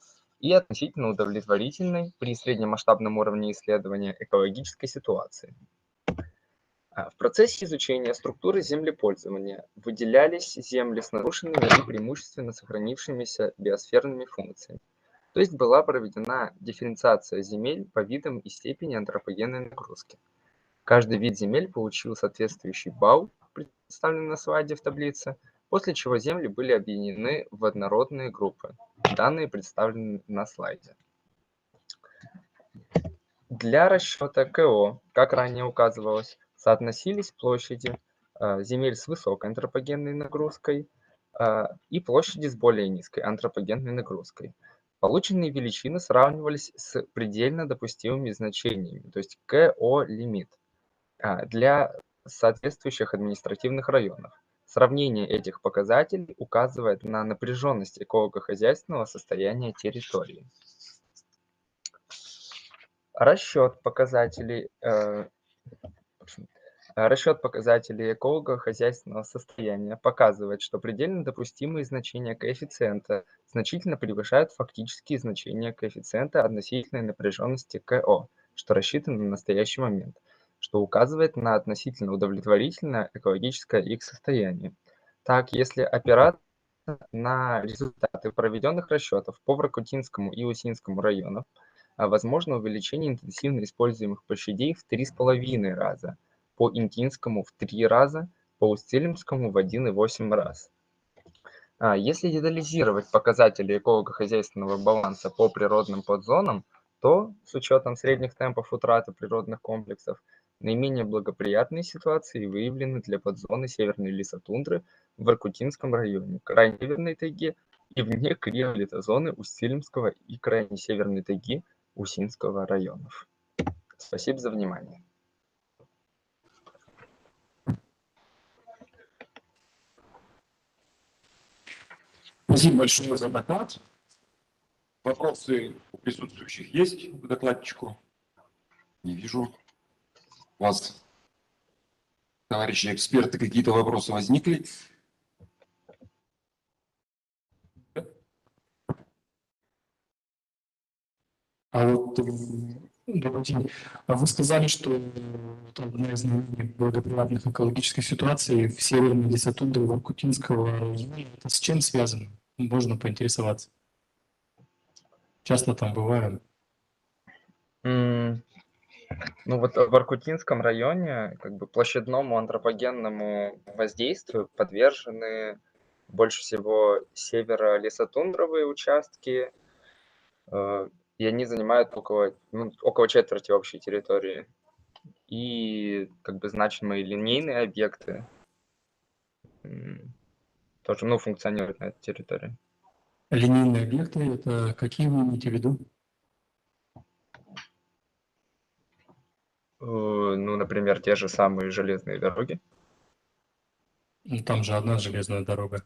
I: и относительно удовлетворительной при среднемасштабном уровне исследования экологической ситуации. В процессе изучения структуры землепользования выделялись земли с нарушенными и преимущественно сохранившимися биосферными функциями. То есть была проведена дифференциация земель по видам и степени антропогенной нагрузки. Каждый вид земель получил соответствующий балл, представленный на слайде в таблице, после чего земли были объединены в однородные группы. Данные представлены на слайде. Для расчета КО, как ранее указывалось, соотносились площади земель с высокой антропогенной нагрузкой и площади с более низкой антропогенной нагрузкой. Полученные величины сравнивались с предельно допустимыми значениями, то есть КО лимит, для соответствующих административных районов. Сравнение этих показателей указывает на напряженность эколого-хозяйственного состояния территории. Расчет показателей эколого-хозяйственного состояния показывает, что предельно допустимые значения коэффициента значительно превышают фактические значения коэффициента относительной напряженности КО, что рассчитано на настоящий момент, что указывает на относительно удовлетворительное экологическое их состояние. Так, если опираться на результаты проведенных расчетов по Воркутинскому и Усинскому районам, возможно увеличение интенсивно используемых площадей в 3,5 раза, по Интинскому в 3 раза, по Устилимскому в 1,8 раз. Если детализировать показатели эколого-хозяйственного баланса по природным подзонам, то с учетом средних темпов утраты природных комплексов наименее благоприятные ситуации выявлены для подзоны северной лесотундры в Воркутинском районе, крайне северной тайги и вне криолитозоны Устилимского и крайне северной тайги Усинского районов. Спасибо за внимание.
F: Спасибо большое за доклад. Вопросы у присутствующих есть к докладчику? Не вижу. У вас, товарищи эксперты, какие-то вопросы возникли?
A: Добрый день. Вы сказали, что одна из наиболее благоприятных экологических ситуаций в северной лесотундре Воркутинского района. Это с чем связано? Можно поинтересоваться. Часто там бываю.
I: Ну вот в Воркутинском районе площадному антропогенному воздействию подвержены больше всего северо-лесотундровые участки, и они занимают около четверти общей территории. И значимые линейные объекты тоже функционируют на этой территории.
A: Линейные объекты – это какие вы имеете в виду?
I: Например, те же самые железные дороги.
A: Там же одна железная дорога.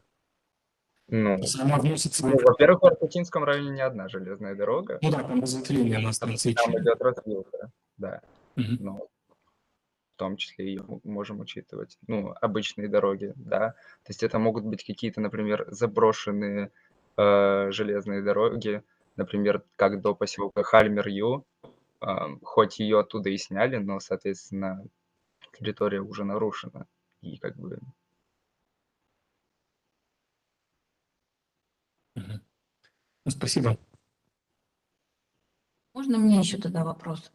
A: Сама вносится...
I: Во-первых, в Воркутинском районе не одна железная дорога.
A: Ну да, там разветвление на станции.
I: Там идет развилка, да.
A: Угу.
I: Но в том числе ее можем учитывать. Обычные дороги, да. То есть это могут быть какие-то, например, заброшенные железные дороги, например, как до поселка Хальмер-Ю. Хоть ее оттуда и сняли, но, соответственно, территория уже нарушена. И
A: Спасибо.
H: Можно мне еще тогда вопрос?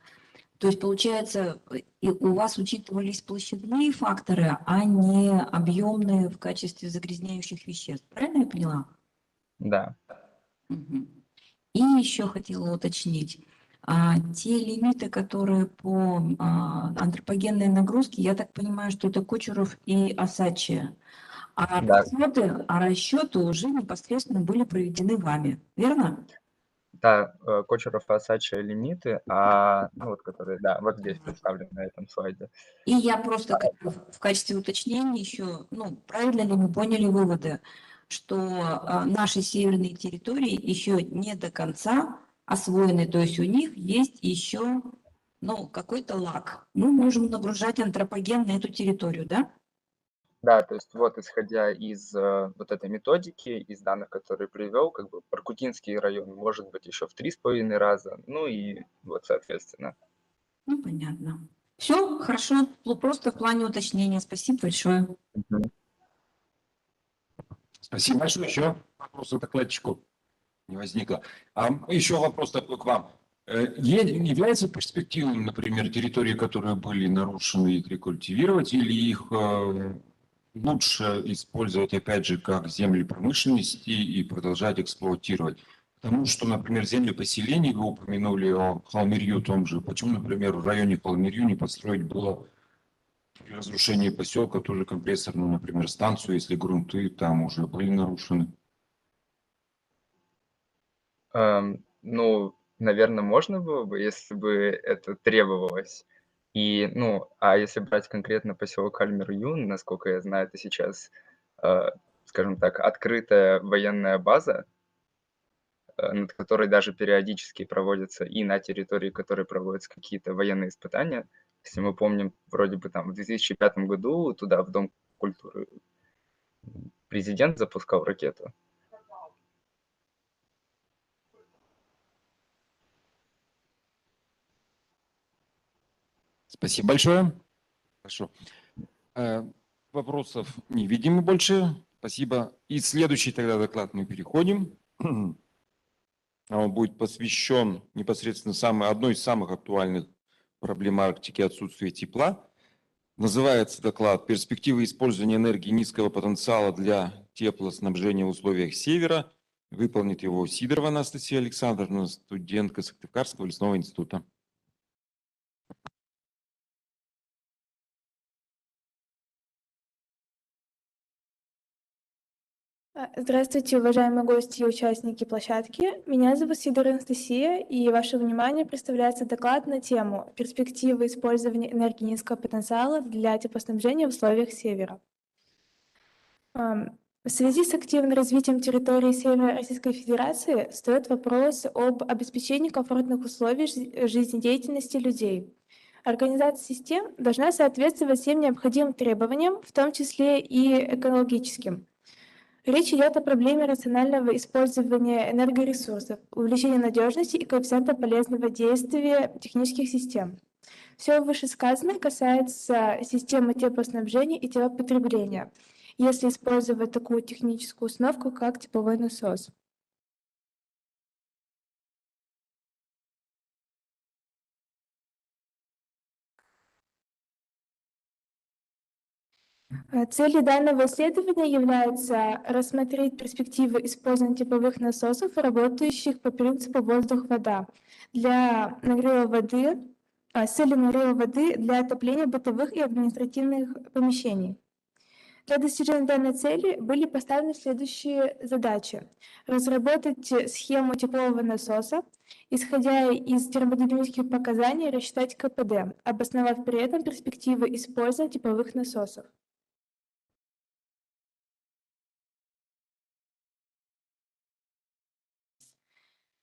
J: То есть, получается, и у вас учитывались площадные факторы, а не объемные в качестве загрязняющих веществ. Правильно я поняла?
I: Да.
J: Мгм. И еще хотела уточнить. Те лимиты, которые по антропогенной нагрузке, я так понимаю, что это Кочуров и Осадчие.
I: Да.
J: Расчеты уже непосредственно были проведены вами, верно?
I: Да, Кочуров и Осадчие лимиты, ну вот которые, да, вот здесь представлены на этом слайде.
J: И я просто как бы в качестве уточнения еще, ну, правильно ли мы поняли выводы, что наши северные территории еще не до конца освоены, то есть у них есть еще, ну, какой-то лаг. Мы можем нагружать антропоген на эту территорию, да?
I: Да, то есть вот исходя из вот этой методики, из данных, которые привел, как бы Воркутинский район может быть еще в 3,5 раза, ну и вот соответственно.
J: Ну, понятно. Все, хорошо, просто в плане уточнения. Спасибо большое.
I: Мгм.
F: Спасибо большое. Еще вопросы докладчику не возникло. Еще вопрос такой к вам. Является перспективным, например, территории, которые были нарушены, их рекультивировать, или их лучше использовать, опять же, как земли промышленности и продолжать эксплуатировать? Потому что, например, земли поселений, вы упомянули о Холмирью том же. Почему, например, в районе Холмирью не построить было при разрушении поселка тоже компрессорную, например, станцию, если грунты там уже были нарушены?
I: Ну, наверное, можно было бы, если бы это требовалось. И, ну, а если брать конкретно поселок Альмер-Юн, насколько я знаю, это сейчас, э, скажем так, открытая военная база, над которой даже периодически проводятся и на территории которой проводятся какие-то военные испытания. Если мы помним, вроде бы там в 2005 году туда, в Дом культуры, президент запускал ракету.
F: Спасибо большое. Хорошо. Вопросов не видим больше. Спасибо. И следующий тогда доклад мы переходим. Он будет посвящен непосредственно одной из самых актуальных проблем Арктики — отсутствие тепла. Называется доклад «Перспективы использования энергии низкого потенциала для теплоснабжения в условиях Севера». Выполнит его Сидорова Анастасия Александровна, студентка Сыктывкарского лесного института.
K: Здравствуйте, уважаемые гости и участники площадки. Меня зовут Сидорова Анастасия, и ваше внимание представляется доклад на тему «Перспективы использования энергии низкого потенциала для теплоснабжения в условиях Севера». В связи с активным развитием территории Севера Российской Федерации встает вопрос об обеспечении комфортных условий жизнедеятельности людей. Организация систем должна соответствовать всем необходимым требованиям, в том числе и экологическим. Речь идет о проблеме рационального использования энергоресурсов, увеличения надежности и коэффициента полезного действия технических систем. Все вышесказанное касается системы теплоснабжения и теплопотребления, если использовать такую техническую установку, как тепловой насос. Целью данного исследования является рассмотреть перспективы использования тепловых насосов, работающих по принципу воздух-вода, для нагрева воды, с целью нагрева воды для отопления бытовых и административных помещений. Для достижения данной цели были поставлены следующие задачи. Разработать схему теплового насоса, исходя из термодинамических показаний, рассчитать КПД, обосновав при этом перспективы использования тепловых насосов.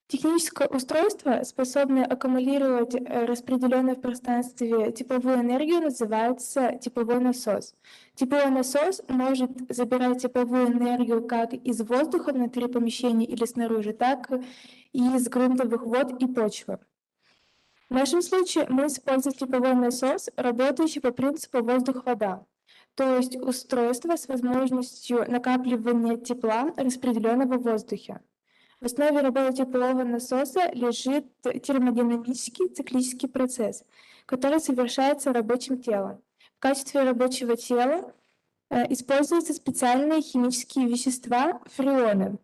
K: Техническое устройство, способное аккумулировать распределенную в пространстве тепловую энергию, называется тепловой насос. Тепловой насос может забирать тепловую энергию как из воздуха внутри помещения или снаружи, так и из грунтовых вод и почвы. В нашем случае мы используем тепловой насос, работающий по принципу воздух-вода, то есть устройство с возможностью накапливания тепла, распределенного в воздухе. В основе работы теплового насоса лежит термодинамический циклический процесс, который совершается рабочим телом. В качестве рабочего тела используются специальные химические вещества фреоны,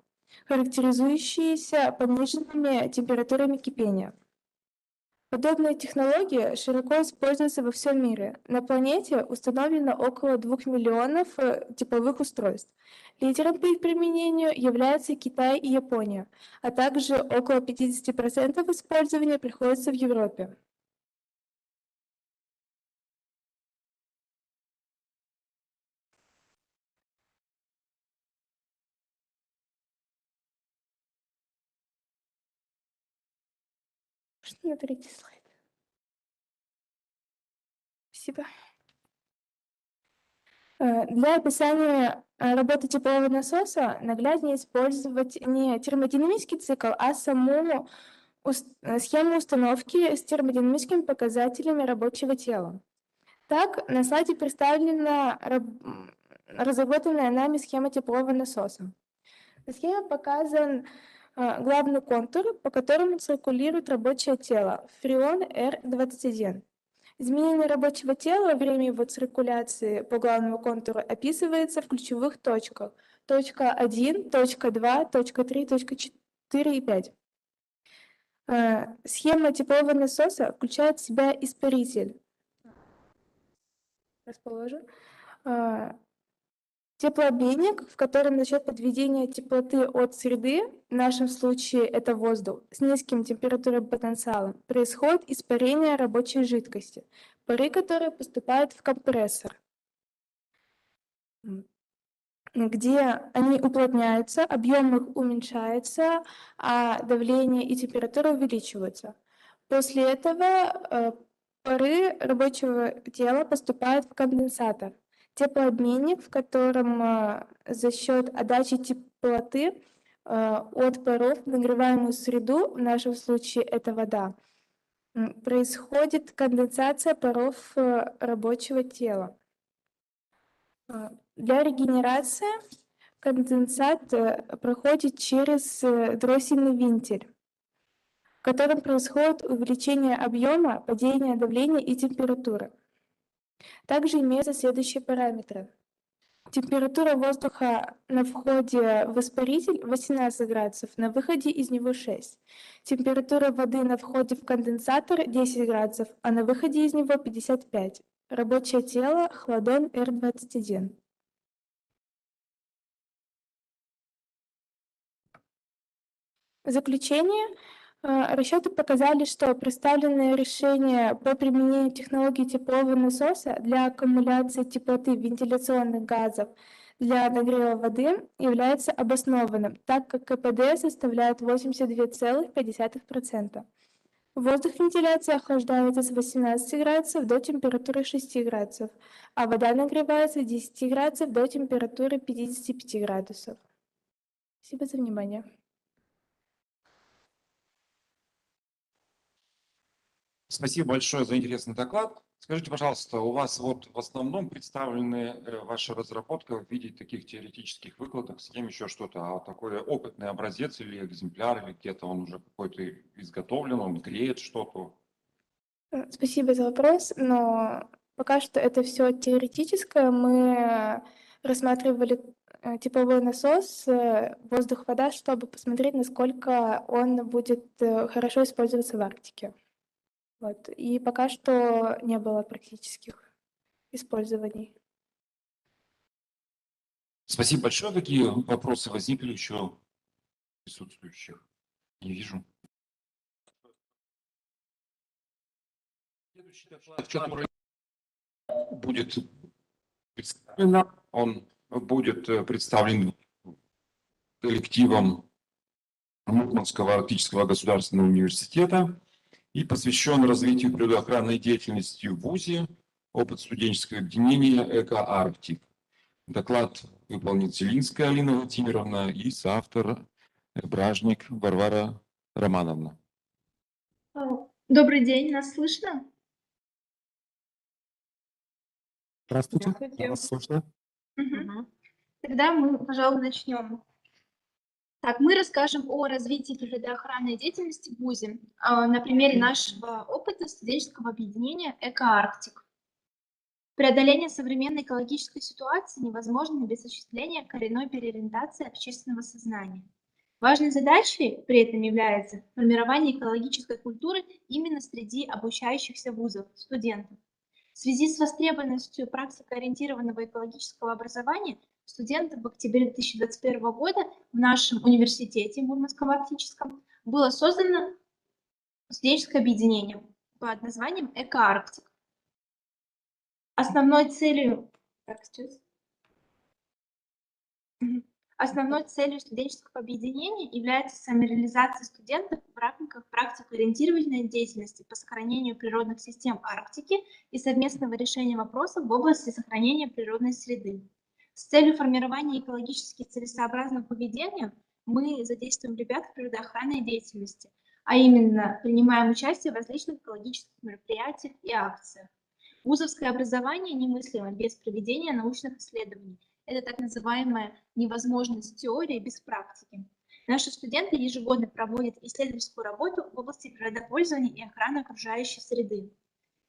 K: характеризующиеся пониженными температурами кипения. Подобная технология широко используется во всем мире. На планете установлено около 2 миллионов тепловых устройств. Лидером по их применению являются Китай и Япония, а также около 50% использования приходится в Европе. Что на третий слайд? Спасибо. Для описания работы теплового насоса нагляднее использовать не термодинамический цикл, а саму схему установки с термодинамическими показателями рабочего тела. Так, на слайде представлена разработанная нами схема теплового насоса. На схеме показан главный контур, по которому циркулирует рабочее тело – фреон R21. Изменение рабочего тела во время его циркуляции по главному контуру описывается в ключевых точках. Точка 1, точка 2, точка 3, точка 4 и 5. Схема теплового насоса включает в себя испаритель. Расположен. Теплообменник, в котором за счет подведения теплоты от среды, в нашем случае это воздух, с низким температурным потенциалом, происходит испарение рабочей жидкости, пары которой поступают в компрессор, где они уплотняются, объем их уменьшается, а давление и температура увеличиваются. После этого пары рабочего тела поступают в конденсатор. Теплообменник, в котором за счет отдачи теплоты от паров в нагреваемую среду, в нашем случае это вода, происходит конденсация паров рабочего тела. Для регенерации конденсат проходит через дроссельный вентиль, в котором происходит увеличение объема, падение давления и температуры. Также имеются следующие параметры. Температура воздуха на входе в испаритель 18 градусов, на выходе из него 6. Температура воды на входе в конденсатор 10 градусов, а на выходе из него 55. Рабочее тело хладон R21. В заключение, расчеты показали, что представленное решение по применению технологии теплового насоса для аккумуляции теплоты вентиляционных газов для нагрева воды является обоснованным, так как КПД составляет 82,5%. Воздух вентиляции охлаждается с 18 градусов до температуры 6 градусов, а вода нагревается с 10 градусов до температуры 55 градусов. Спасибо за внимание.
F: Спасибо большое за интересный доклад. Скажите, пожалуйста, у вас вот в основном представлены ваша разработка в виде таких теоретических выкладок, с кем еще что-то, а вот такой опытный образец или экземпляр, или где-то он уже какой-то изготовлен, он греет что-то?
K: Спасибо за вопрос, но пока что это все теоретическое. Мы рассматривали тепловой насос, воздух-вода, чтобы посмотреть, насколько он будет хорошо использоваться в Арктике. Вот. И пока что не было практических использований.
F: Спасибо большое. Какие вопросы возникли еще у присутствующих? Не вижу. Следующий доклад, который будет представлен, он будет представлен коллективом Мурманского арктического государственного университета и посвящен развитию природоохранной деятельности в ВУЗе, опыт студенческого объединения «Эко-Арктик». Доклад выполнит Зелинская Алина Владимировна и соавтор Бражник Варвара Романовна.
L: Добрый день, нас слышно?
A: Здравствуйте, вас слышно?
L: Тогда мы, пожалуй, начнем. Так, мы расскажем о развитии природоохранной деятельности в ВУЗе на примере нашего опыта студенческого объединения «Эко-Арктик». Преодоление современной экологической ситуации невозможно без осуществления коренной переориентации общественного сознания. Важной задачей при этом является формирование экологической культуры именно среди обучающихся вузов, студентов. В связи с востребованностью практикоориентированного экологического образования студентов в октябре 2021 года в нашем университете Мурманском арктическом было создано студенческое объединение под названием «Эко-Арктик». Основной целью студенческого объединения является самореализация студентов в рамках практико-ориентированной деятельности по сохранению природных систем Арктики и совместного решения вопросов в области сохранения природной среды. С целью формирования экологически целесообразного поведения мы задействуем ребят в природоохранной деятельности, а именно принимаем участие в различных экологических мероприятиях и акциях. Вузовское образование немыслимо без проведения научных исследований. Это так называемая невозможность теории без практики. Наши студенты ежегодно проводят исследовательскую работу в области природопользования и охраны окружающей среды.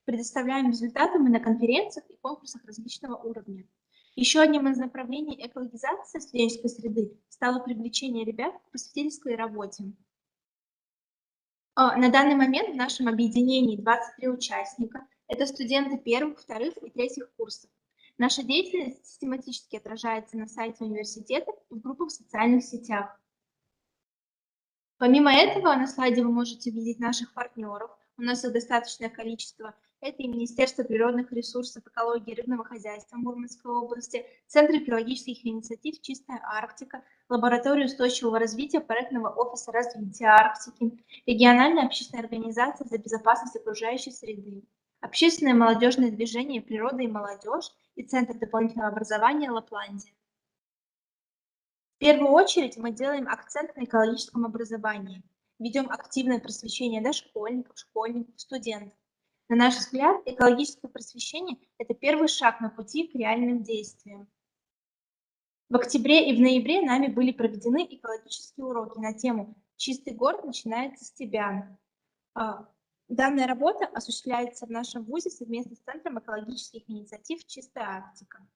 L: Предоставляем результаты мы на конференциях и конкурсах различного уровня. Еще одним из направлений экологизации студенческой среды стало привлечение ребят к просветительской работе. На данный момент в нашем объединении 23 участника. Это студенты первых, вторых и третьих курсов. Наша деятельность систематически отражается на сайте университета и в группах в социальных сетях. Помимо этого, на слайде вы можете видеть наших партнеров. У нас их достаточное количество. Это и Министерство природных ресурсов, экологии и рыбного хозяйства Мурманской области, Центр экологических инициатив «Чистая Арктика», Лаборатория устойчивого развития проектного офиса развития Арктики, Региональная общественная организация за безопасность окружающей среды, Общественное молодежное движение «Природа и молодежь» и Центр дополнительного образования «Лапландия». В первую очередь мы делаем акцент на экологическом образовании, ведем активное просвещение дошкольников, школьников, студентов. На наш взгляд, экологическое просвещение – это первый шаг на пути к реальным действиям. В октябре и в ноябре нами были проведены экологические уроки на тему «Чистый город начинается с тебя». Данная работа осуществляется в нашем вузе совместно с Центром экологических инициатив «Чистая Арктика».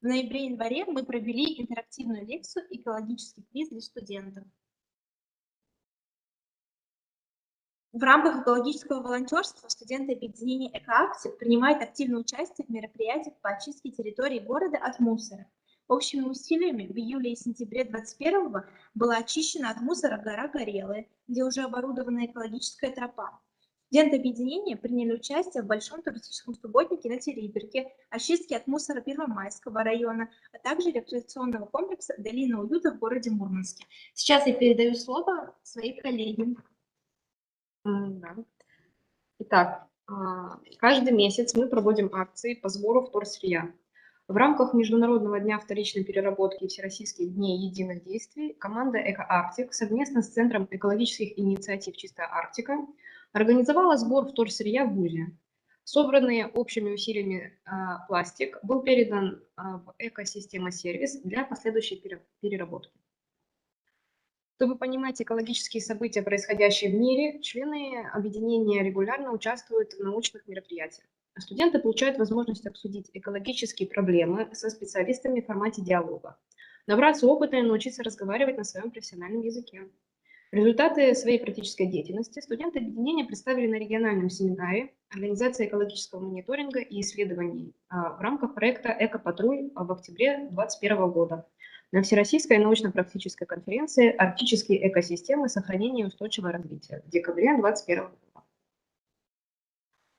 L: В ноябре и январе мы провели интерактивную лекцию «Экологический квиз для студентов». В рамках экологического волонтерства студенты объединения «Эко-Арктик» принимают активное участие в мероприятиях по очистке территории города от мусора. Общими усилиями в июле и сентябре 2021 была очищена от мусора гора Горелая, где уже оборудована экологическая тропа. Студенты объединения приняли участие в большом туристическом субботнике на Териберке, очистке от мусора Первомайского района, а также рекреационного комплекса «Долина уюта» в городе Мурманске. Сейчас я передаю слово своей коллеге.
M: Да. Итак, каждый месяц мы проводим акции по сбору вторсырья. В рамках Международного дня вторичной переработки и Всероссийских дней единых действий команда «Эко-Арктик» совместно с Центром экологических инициатив «Чистая Арктика» организовала сбор вторсырья в ВУЗе. Собранный общими усилиями пластик был передан в экосистема-сервис для последующей переработки. Чтобы понимать экологические события, происходящие в мире, члены объединения регулярно участвуют в научных мероприятиях. Студенты получают возможность обсудить экологические проблемы со специалистами в формате диалога, набраться опыта и научиться разговаривать на своем профессиональном языке. Результаты своей практической деятельности студенты объединения представили на региональном семинаре Организации экологического мониторинга и исследований в рамках проекта «Эко-патруль» в октябре 2021 года на Всероссийской научно-практической конференции «Арктические экосистемы. Сохранение и устойчивого развития» в декабре 2021 года.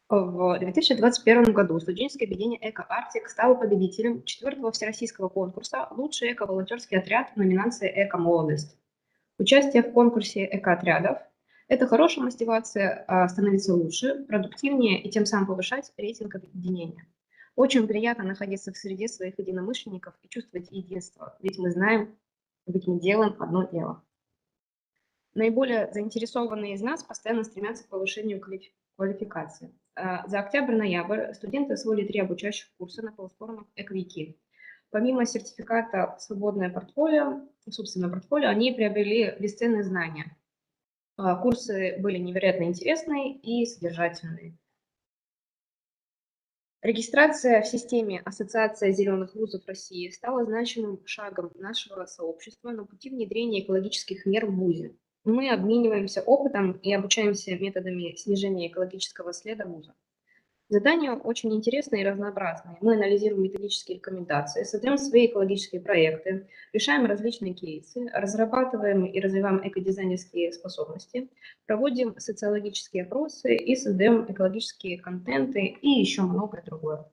M: В 2021 году студенческое объединение «Эко-Арктик» стало победителем 4-го всероссийского конкурса «Лучший эко-волонтерский отряд» в номинации «Эко-молодость». Участие в конкурсе эко-отрядов – это хорошая мотивация становиться лучше, продуктивнее и тем самым повышать рейтинг объединения. Очень приятно находиться в среде своих единомышленников и чувствовать единство, ведь мы знаем, ведь мы делаем одно дело. Наиболее заинтересованные из нас постоянно стремятся к повышению квалификации. За октябрь-ноябрь студенты освоили 3 обучающих курса на платформах «Эквики». Помимо сертификата «Свободное портфолио», собственное портфолио, они приобрели бесценные знания. Курсы были невероятно интересные и содержательные. Регистрация в системе Ассоциация зеленых вузов России стала значимым шагом нашего сообщества на пути внедрения экологических мер в вузе. Мы обмениваемся опытом и обучаемся методами снижения экологического следа вуза. Задания очень интересные и разнообразные. Мы анализируем методические рекомендации, создаем свои экологические проекты, решаем различные кейсы, разрабатываем и развиваем экодизайнерские способности, проводим социологические опросы и создаем экологические контенты и еще многое другое.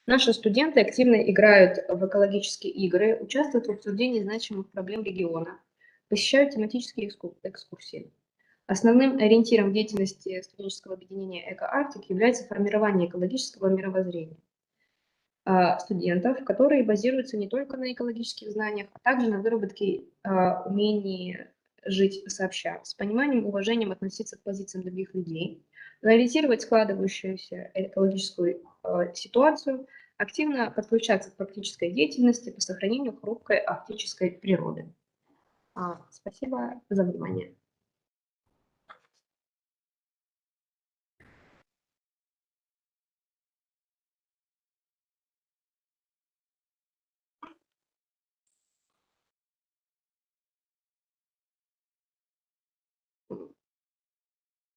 M: Наши студенты активно играют в экологические игры, участвуют в обсуждении значимых проблем региона, посещают тематические экскурсии. Основным ориентиром деятельности студенческого объединения «Эко-Арктик» является формирование экологического мировоззрения студентов, которые базируются не только на экологических знаниях, а также на выработке умений жить сообща, с пониманием и уважением относиться к позициям других людей, анализировать складывающуюся экологическую ситуацию, активно подключаться к практической деятельности по сохранению хрупкой арктической природы. Спасибо за внимание.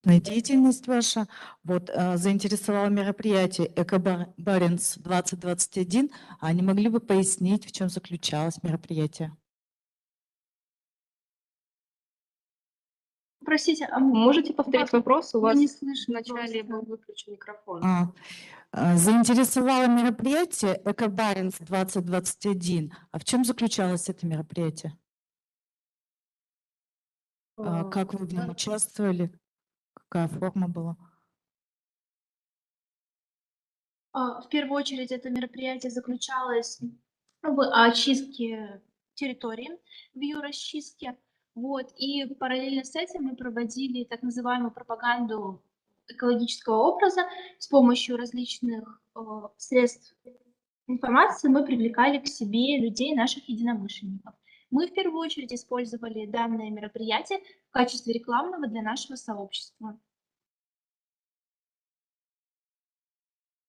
H: Деятельность ваша заинтересовала мероприятие «Эко-Баренц 2021». А не могли бы пояснить, в чем заключалось мероприятие?
M: Простите, а можете повторить вопрос? У вас не слышу, вначале был выключен микрофон.
H: Заинтересовало мероприятие «Эко-Баренц 2021». А в чем заключалось это мероприятие? Как вы в нем участвовали? Какая форма была?
L: В первую очередь это мероприятие заключалось в очистке территории, в ее расчистке. И параллельно с этим мы проводили так называемую пропаганду экологического образа с помощью различных средств информации. Мы привлекали к себе людей, наших единомышленников. Мы в первую очередь использовали данное мероприятие в качестве рекламного для нашего сообщества.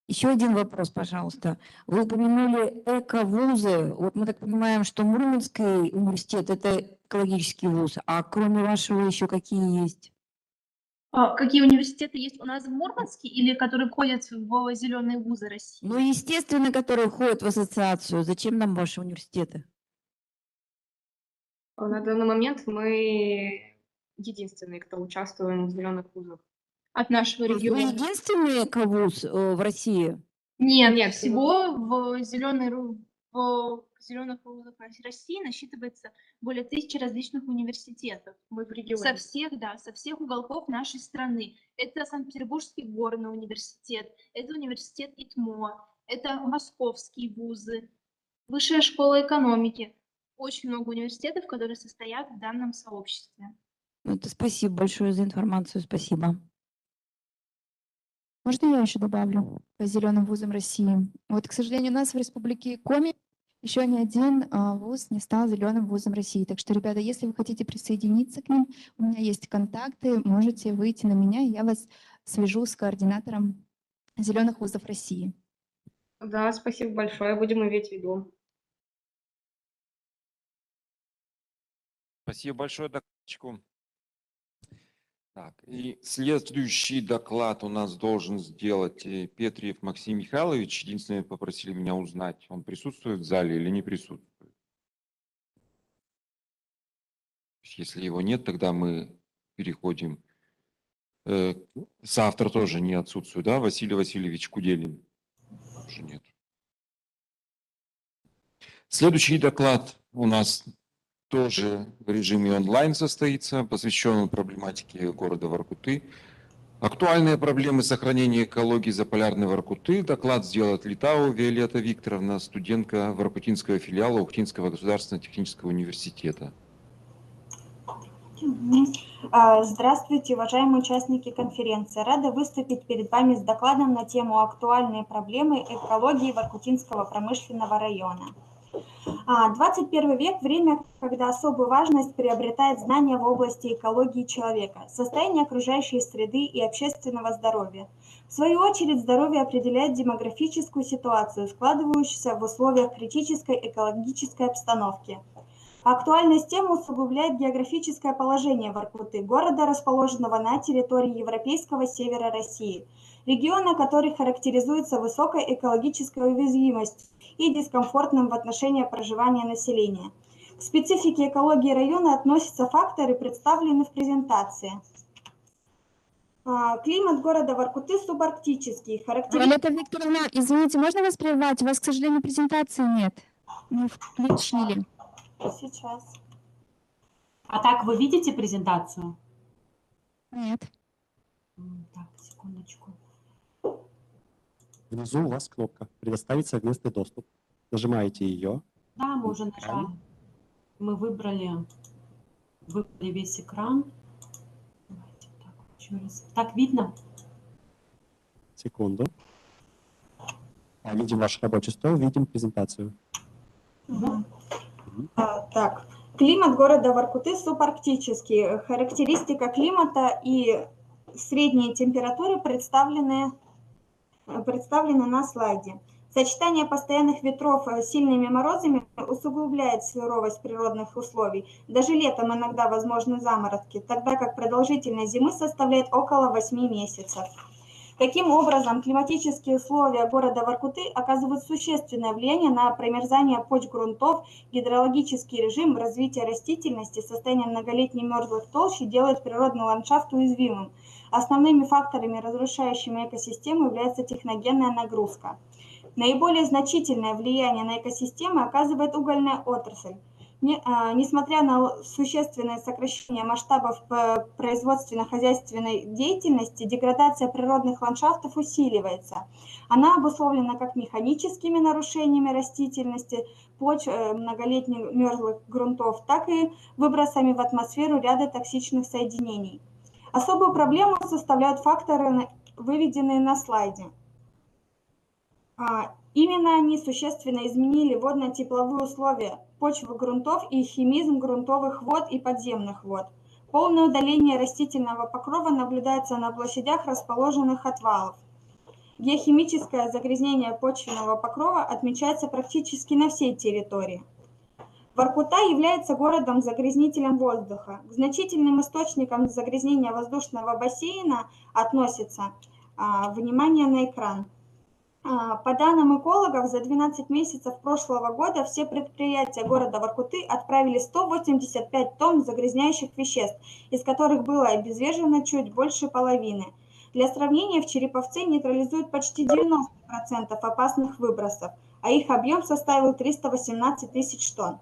J: Еще один вопрос, пожалуйста. Вы упомянули эко-вузы. Мы так понимаем, что Мурманский университет – это экологический вуз, а кроме вашего еще какие есть?
L: Какие университеты есть у нас в Мурманске или которые входят в зеленые вузы России?
J: Естественно, которые входят в ассоциацию. Зачем нам ваши университеты?
M: На данный момент мы единственные, кто участвуем в зеленых вузах.
L: От нашего региона.
J: Вы единственный эко-вуз в России?
L: Нет, всего в зеленых вузах России насчитывается более 1000 различных университетов.
M: Мы в регионе.
L: Со всех уголков нашей страны. Это Санкт-Петербургский горный университет, это университет ИТМО, это московские вузы, Высшая школа экономики. Очень много университетов, которые состоят в данном сообществе.
J: Спасибо большое за информацию, спасибо.
B: Можно я еще добавлю по зеленым вузам России? К сожалению, у нас в Республике Коми еще ни один вуз не стал зеленым вузом России. Так что, ребята, если вы хотите присоединиться к ним, у меня есть контакты, можете выйти на меня, и я вас свяжу с координатором зеленых вузов России.
M: Да, спасибо большое, будем иметь в виду.
F: Спасибо большое докладчику. Так, и следующий доклад у нас должен сделать Петриев Максим Михайлович. Единственное, попросили меня узнать, он присутствует в зале или не присутствует. Если его нет, тогда мы переходим. Соавтор тоже не отсутствует, да? Василий Васильевич Куделин. Тоже нет. Следующий доклад у нас тоже в режиме онлайн состоится, посвящен проблематике города Воркуты. Актуальные проблемы сохранения экологии заполярной Воркуты. Доклад сделает Литау Виолетта Викторовна, студентка Воркутинского филиала Ухтинского государственного технического университета.
N: Здравствуйте, уважаемые участники конференции. Рада выступить перед вами с докладом на тему «Актуальные проблемы экологии Воркутинского промышленного района». 21 век – время, когда особую важность приобретает знания в области экологии человека, состояния окружающей среды и общественного здоровья. В свою очередь, здоровье определяет демографическую ситуацию, складывающуюся в условиях критической экологической обстановки. Актуальность темы усугубляет географическое положение Воркуты, города, расположенного на территории европейского севера России, региона, который характеризуется высокой экологической уязвимостью и дискомфортным в отношении проживания населения. К специфике экологии района относятся факторы, представленные в презентации. Климат города Воркуты субарктический.
B: Виолетта Викторовна, извините, можно вас прервать? У вас, к сожалению, презентации нет. Мы включили.
N: Сейчас.
O: А так вы видите презентацию?
B: Нет.
O: Так, секундочку.
P: Внизу у вас кнопка «Предоставить совместный доступ». Нажимаете ее.
O: Да, мы уже нажали. Мы выбрали весь экран. Давайте так, еще раз. Так видно?
P: Секунду. Видим ваш рабочий стол, видим презентацию.
N: Так, климат города Воркуты субарктический. Характеристика климата и средние температуры представлены на слайде. Сочетание постоянных ветров с сильными морозами усугубляет суровость природных условий. Даже летом иногда возможны заморозки, тогда как продолжительность зимы составляет около 8 месяцев. Таким образом, климатические условия города Воркуты оказывают существенное влияние на промерзание почв грунтов, гидрологический режим, развитие растительности, состояние многолетней мерзлых толщ делает природный ландшафт уязвимым. Основными факторами, разрушающими экосистему, является техногенная нагрузка. Наиболее значительное влияние на экосистемы оказывает угольная отрасль. Несмотря на существенное сокращение масштабов производственно-хозяйственной деятельности, деградация природных ландшафтов усиливается. Она обусловлена как механическими нарушениями растительности, почв, многолетних мерзлых грунтов, так и выбросами в атмосферу ряда токсичных соединений. Особую проблему составляют факторы, выведенные на слайде. Именно они существенно изменили водно-тепловые условия почв грунтов и химизм грунтовых вод и подземных вод. Полное удаление растительного покрова наблюдается на площадях расположенных отвалов. Геохимическое загрязнение почвенного покрова отмечается практически на всей территории. Воркута является городом-загрязнителем воздуха. К значительным источникам загрязнения воздушного бассейна относится, внимание на экран. По данным экологов, за 12 месяцев прошлого года все предприятия города Воркуты отправили 185 тонн загрязняющих веществ, из которых было обезврежено чуть больше половины. Для сравнения, в Череповце нейтрализуют почти 90% опасных выбросов, а их объем составил 318 тысяч тонн.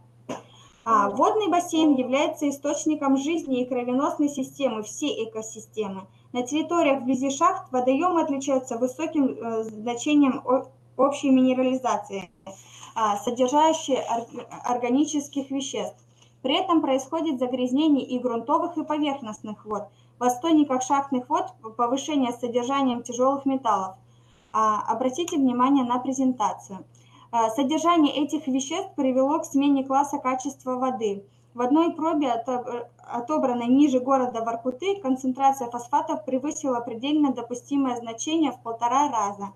N: Водный бассейн является источником жизни и кровеносной системы всей экосистемы. На территориях вблизи шахт водоемы отличаются высоким значением общей минерализации, содержащей органических веществ. При этом происходит загрязнение и грунтовых, и поверхностных вод. В отстойниках шахтных вод повышение содержанием тяжелых металлов. Обратите внимание на презентацию. Содержание этих веществ привело к смене класса качества воды. В одной пробе, отобранной ниже города Воркуты, концентрация фосфатов превысила предельно допустимое значение в 1,5 раза.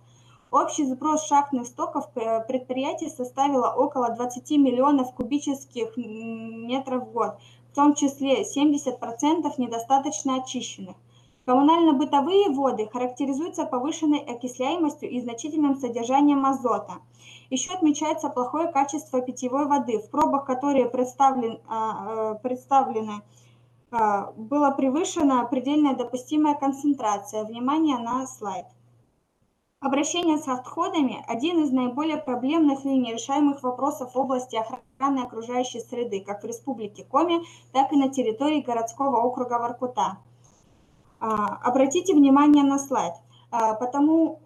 N: Общий сброс шахтных стоков предприятий составило около 20 миллионов кубических метров в год, в том числе 70% недостаточно очищенных. Коммунально-бытовые воды характеризуются повышенной окисляемостью и значительным содержанием азота. Еще отмечается плохое качество питьевой воды. В пробах, которые представлены, была превышена предельная допустимая концентрация. Внимание на слайд. Обращение с отходами – один из наиболее проблемных и нерешаемых вопросов в области охраны окружающей среды, как в Республике Коми, так и на территории городского округа Воркута. Обратите внимание на слайд. Поэтому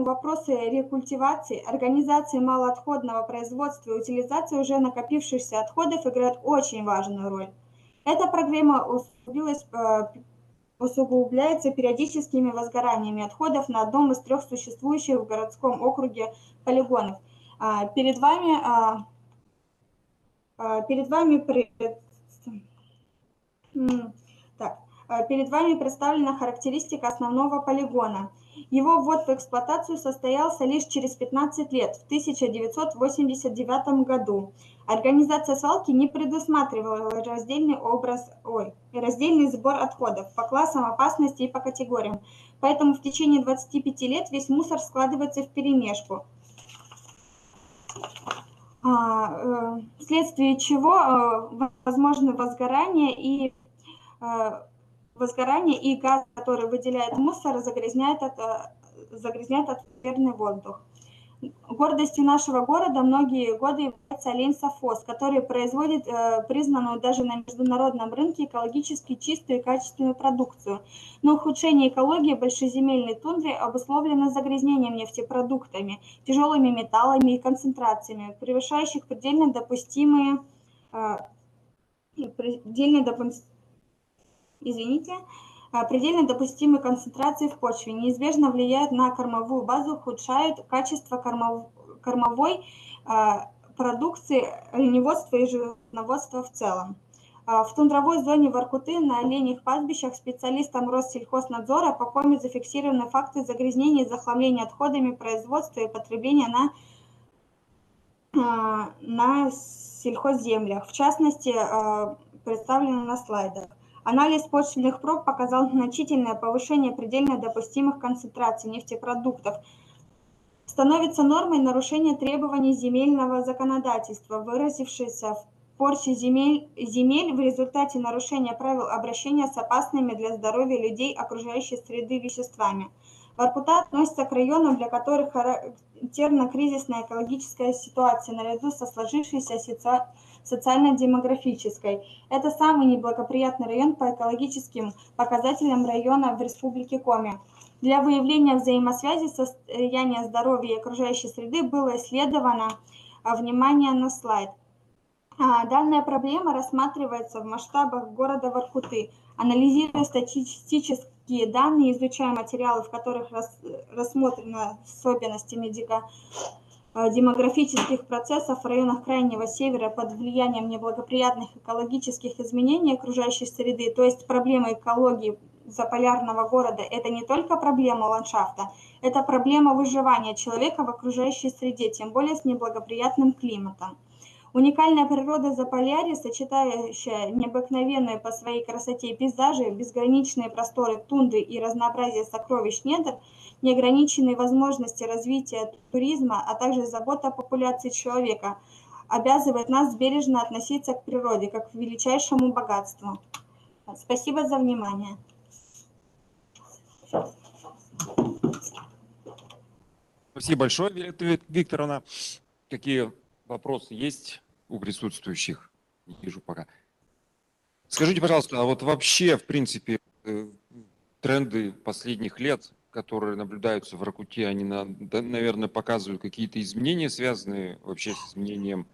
N: вопросы рекультивации, организации малоотходного производства и утилизации уже накопившихся отходов играют очень важную роль. Эта проблема усугубляется периодическими возгораниями отходов на одном из 3 существующих в городском округе полигонов. Перед вами представлена характеристика основного полигона. Его ввод в эксплуатацию состоялся лишь через 15 лет, в 1989 году. Организация свалки не предусматривала раздельный сбор отходов по классам опасности и по категориям. Поэтому в течение 25 лет весь мусор складывается вперемешку. Вследствие чего возможны возгорание и газ, который выделяет мусор, загрязняет атмосферный воздух. Гордостью нашего города многие годы является олень-совхоз, который производит признанную даже на международном рынке экологически чистую и качественную продукцию. Но ухудшение экологии большеземельной тундры обусловлено загрязнением нефтепродуктами, тяжелыми металлами и концентрациями, превышающих предельно допустимые концентрации в почве, неизбежно влияют на кормовую базу, ухудшают качество кормовой продукции оленеводства и животноводства в целом. В тундровой зоне Воркуты на оленьих пастбищах специалистам Россельхознадзора по коме зафиксированы факты загрязнения и захламления отходами производства и потребления на сельхозземлях. В частности, представлены на слайдах. Анализ почвенных проб показал значительное повышение предельно допустимых концентраций нефтепродуктов. Становится нормой нарушение требований земельного законодательства, выразившееся в порче земель в результате нарушения правил обращения с опасными для здоровья людей окружающей среды веществами. Воркута относится к районам, для которых характерна кризисная экологическая ситуация наряду со сложившейся социально-демографической. Это самый неблагоприятный район по экологическим показателям района в Республике Коми. Для выявления взаимосвязи состояния здоровья и окружающей среды было исследовано внимание на слайд. Данная проблема рассматривается в масштабах города Воркуты. Анализируя статистические данные, изучая материалы, в которых рассмотрены особенности демографических процессов в районах Крайнего Севера под влиянием неблагоприятных экологических изменений окружающей среды, то есть проблема экологии заполярного города – это не только проблема ландшафта, это проблема выживания человека в окружающей среде, тем более с неблагоприятным климатом. Уникальная природа Заполярья, сочетающая необыкновенные по своей красоте пейзажи, безграничные просторы тундры и разнообразие сокровищ недр, неограниченные возможности развития туризма, а также забота о популяции человека, обязывает нас бережно относиться к природе, как к величайшему богатству. Спасибо за внимание.
F: Спасибо большое, Виолетта Викторовна. Какие вопросы есть у присутствующих? Не вижу пока. Скажите, пожалуйста, а вот вообще, в принципе, тренды последних лет, которые наблюдаются в Воркуте, они, наверное, показывают какие-то изменения, связанные вообще с изменением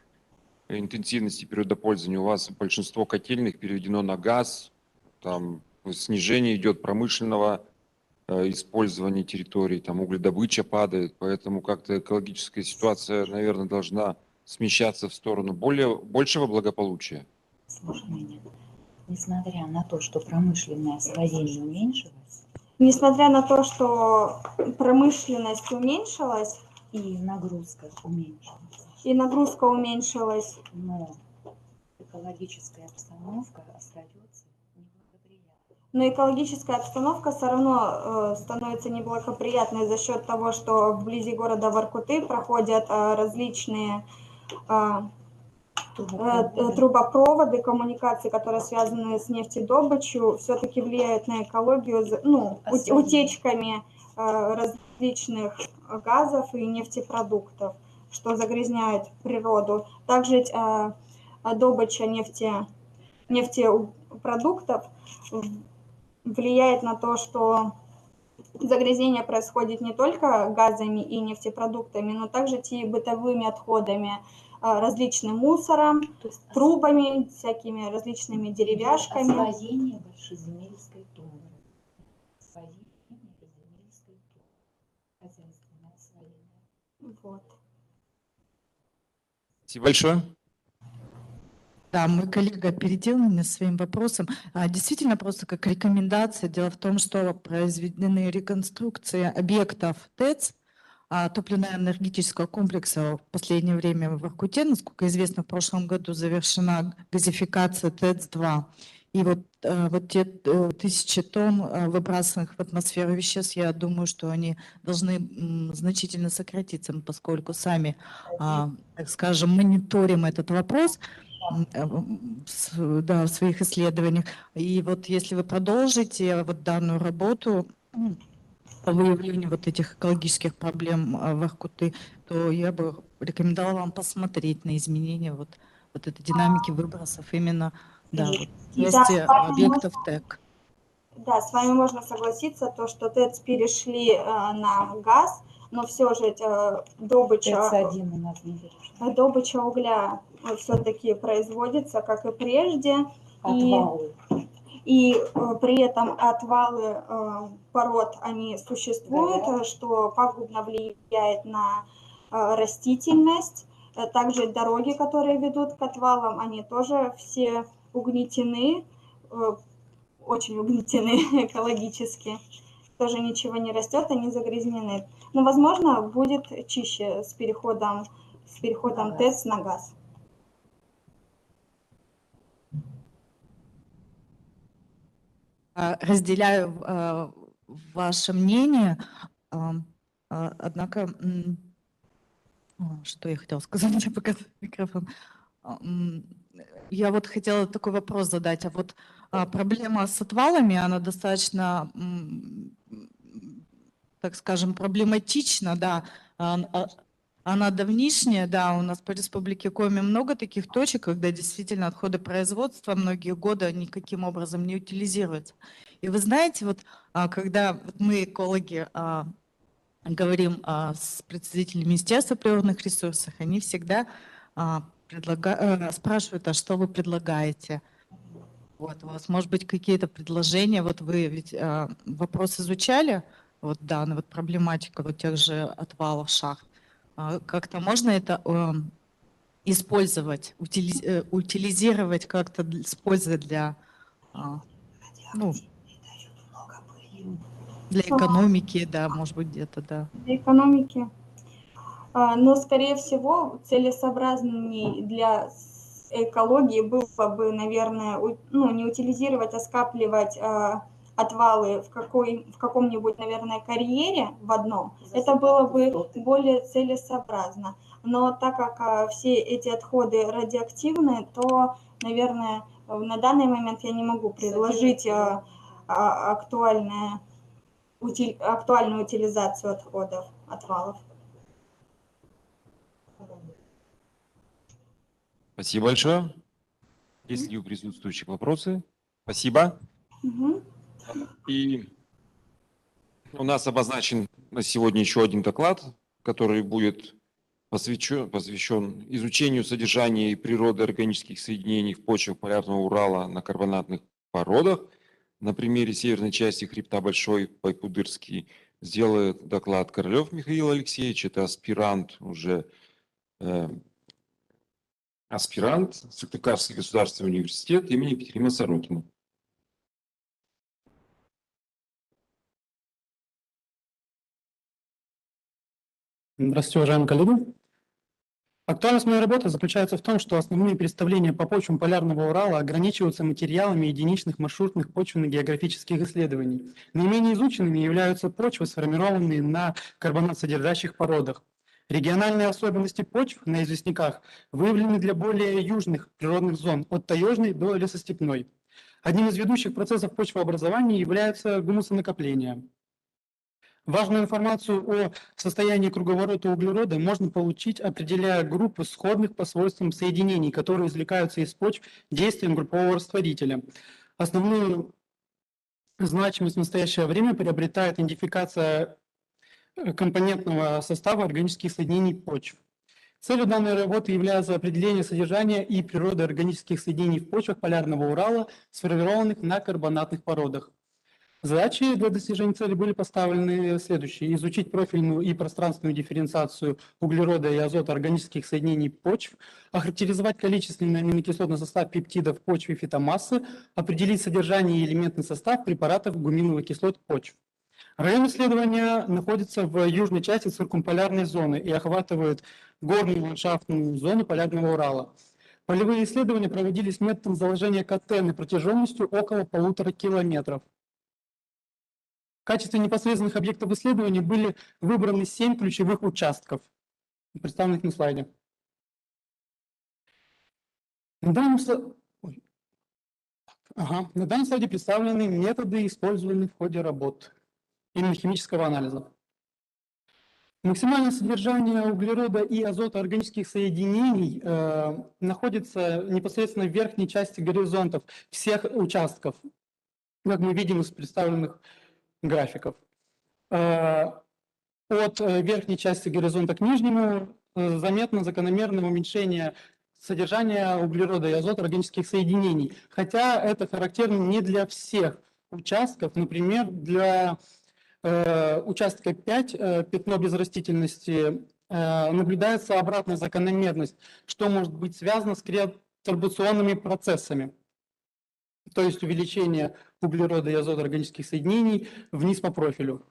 F: интенсивности природопользования. У вас большинство котельных переведено на газ, там снижение идет промышленного использования территорий, там угледобыча падает, поэтому как-то экологическая ситуация, наверное, должна смещаться в сторону большего благополучия.
Q: Слушай меня. Несмотря на то, что промышленное освоение уменьшилось,
N: несмотря на то, что промышленность уменьшилась,
Q: и нагрузка уменьшилась, но экологическая обстановка остается неблагоприятной.
N: Но экологическая обстановка все равно становится неблагоприятной за счет того, что вблизи города Воркуты проходят различные трубопроводы, коммуникации, которые связаны с нефтедобычей, все-таки влияют на экологию, утечками различных газов и нефтепродуктов, что загрязняет природу. Также добыча нефтепродуктов влияет на то, что Загрязнение происходит не только газами и нефтепродуктами, но также и бытовыми отходами, различным мусором, трубами, всякими различными деревяшками.
Q: Освоение большеземельской тундры. Освоение большеземельской тундры. Хозяйственное освоение.
N: Вот.
F: Спасибо большое.
H: Да, мой коллега опередил меня своим вопросом. Действительно, просто как рекомендация. Дело в том, что произведены реконструкции объектов ТЭЦ, топливно-энергетического комплекса в последнее время в Воркуте. Насколько известно, в прошлом году завершена газификация ТЭЦ-2. И вот те 1000 тонн выбрасываемых в атмосферу веществ, я думаю, что они должны значительно сократиться, поскольку сами, так скажем, мониторим этот вопрос в своих исследованиях. И вот если вы продолжите вот данную работу по выявлению вот этих экологических проблем в Воркуты, то я бы рекомендовала вам посмотреть на изменения вот этой динамики выбросов именно в части объектов ТЭК.
N: Да, с вами можно согласиться, то, что ТЭЦ перешли на газ, но все же добыча угля все-таки производится, как и прежде. И при этом отвалы пород, они существуют, что пагубно влияет на растительность. Также дороги, которые ведут к отвалам, они тоже все угнетены, очень угнетены экологически. Тоже ничего не растет, они загрязнены. Но, возможно, будет чище с переходом ТЭЦ на газ.
H: Разделяю ваше мнение, однако, что я хотела сказать, я показываю микрофон. Я вот хотела такой вопрос задать. А вот проблема с отвалами, она достаточно, так скажем, проблематична, да. Она давнишняя, да, у нас по Республике Коми много таких точек, когда действительно отходы производства многие годы никаким образом не утилизируются. И вы знаете, вот когда мы, экологи, говорим с представителями Министерства природных ресурсов, они всегда спрашивают, а что вы предлагаете? Вот, у вас, может быть, какие-то предложения, вот вы ведь вопрос изучали, вот данную вот проблематику вот тех же отвалов шахт. Как-то можно это использовать, утилизировать как-то с пользой для экономики, да, может быть, где-то, да.
N: Для экономики. Но, скорее всего, целесообразнее для экологии было бы, наверное, не утилизировать, а скапливать отвалы в каком-нибудь, наверное, карьере в одном. Это было бы более целесообразно. Но так как все эти отходы радиоактивные, то, наверное, на данный момент я не могу предложить актуальную утилизацию отвалов.
F: Спасибо большое. Есть ли у присутствующих вопросы? Спасибо. И у нас обозначен на сегодня еще один доклад, который будет посвящен изучению содержания и природы органических соединений в почвах Полярного Урала на карбонатных породах. На примере северной части хребта Большой Байкудырский сделает доклад Королев Михаил Алексеевич. Это аспирант Сыктывкарский государственный университет имени Екатерины Сорокина.
P: Здравствуйте, уважаемые коллеги. Актуальность моей работы заключается в том, что основные представления по почвам Полярного Урала ограничиваются материалами единичных маршрутных почвенно-географических исследований. Наименее изученными являются почвы, сформированные на карбонат-содержащих породах. Региональные особенности почв на известняках выявлены для более южных природных зон, от таежной до лесостепной. Одним из ведущих процессов почвообразования является гумусонакопление. Важную информацию о состоянии круговорота углерода можно получить, определяя группы сходных по свойствам соединений, которые извлекаются из почв действием группового растворителя. Основную значимость в настоящее время приобретает идентификация компонентного состава органических соединений почв. Целью данной работы является определение содержания и природы органических соединений в почвах полярного Урала, сформированных на карбонатных породах. Задачи для достижения цели были поставлены следующие. Изучить профильную и пространственную дифференциацию углерода и азота органических соединений почв, охарактеризовать количественный аминокислотный состав пептидов почвы и фитомассы, определить содержание и элементный состав препаратов гуминовых кислот почв. Район исследования находится в южной части циркумполярной зоны и охватывает горную ландшафтную зону полярного Урала. Полевые исследования проводились методом заложения катены протяженностью около 1,5 километров. В качестве непосредственных объектов исследования были выбраны 7 ключевых участков, представленных на слайде. На данном слайде представлены методы, используемые в ходе работ именно химического анализа. Максимальное содержание углерода и азота органических соединений находится непосредственно в верхней части горизонтов всех участков, как мы видим из представленных графиков. От верхней части горизонта к нижнему заметно закономерное уменьшение содержания углерода и азота органических соединений, хотя это характерно не для всех участков. Например, для участка 5, пятно без растительности, наблюдается обратная закономерность, что может быть связано с креаторбационными процессами, то есть увеличение углерода и азота органических соединений вниз по профилю.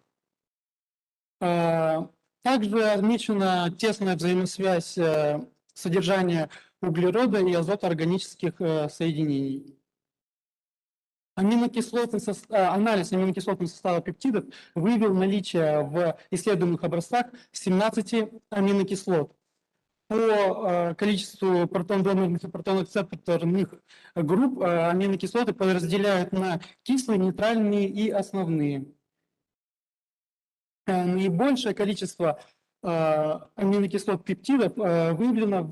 P: Также отмечена тесная взаимосвязь содержания углерода и азота органических соединений. Анализ аминокислотного состава пептидов выявил наличие в исследуемых образцах 17 аминокислот. По количеству протон-донорных и протон-акцепторных групп аминокислоты подразделяют на кислые, нейтральные и основные. Наибольшее количество аминокислот пептидов выявлено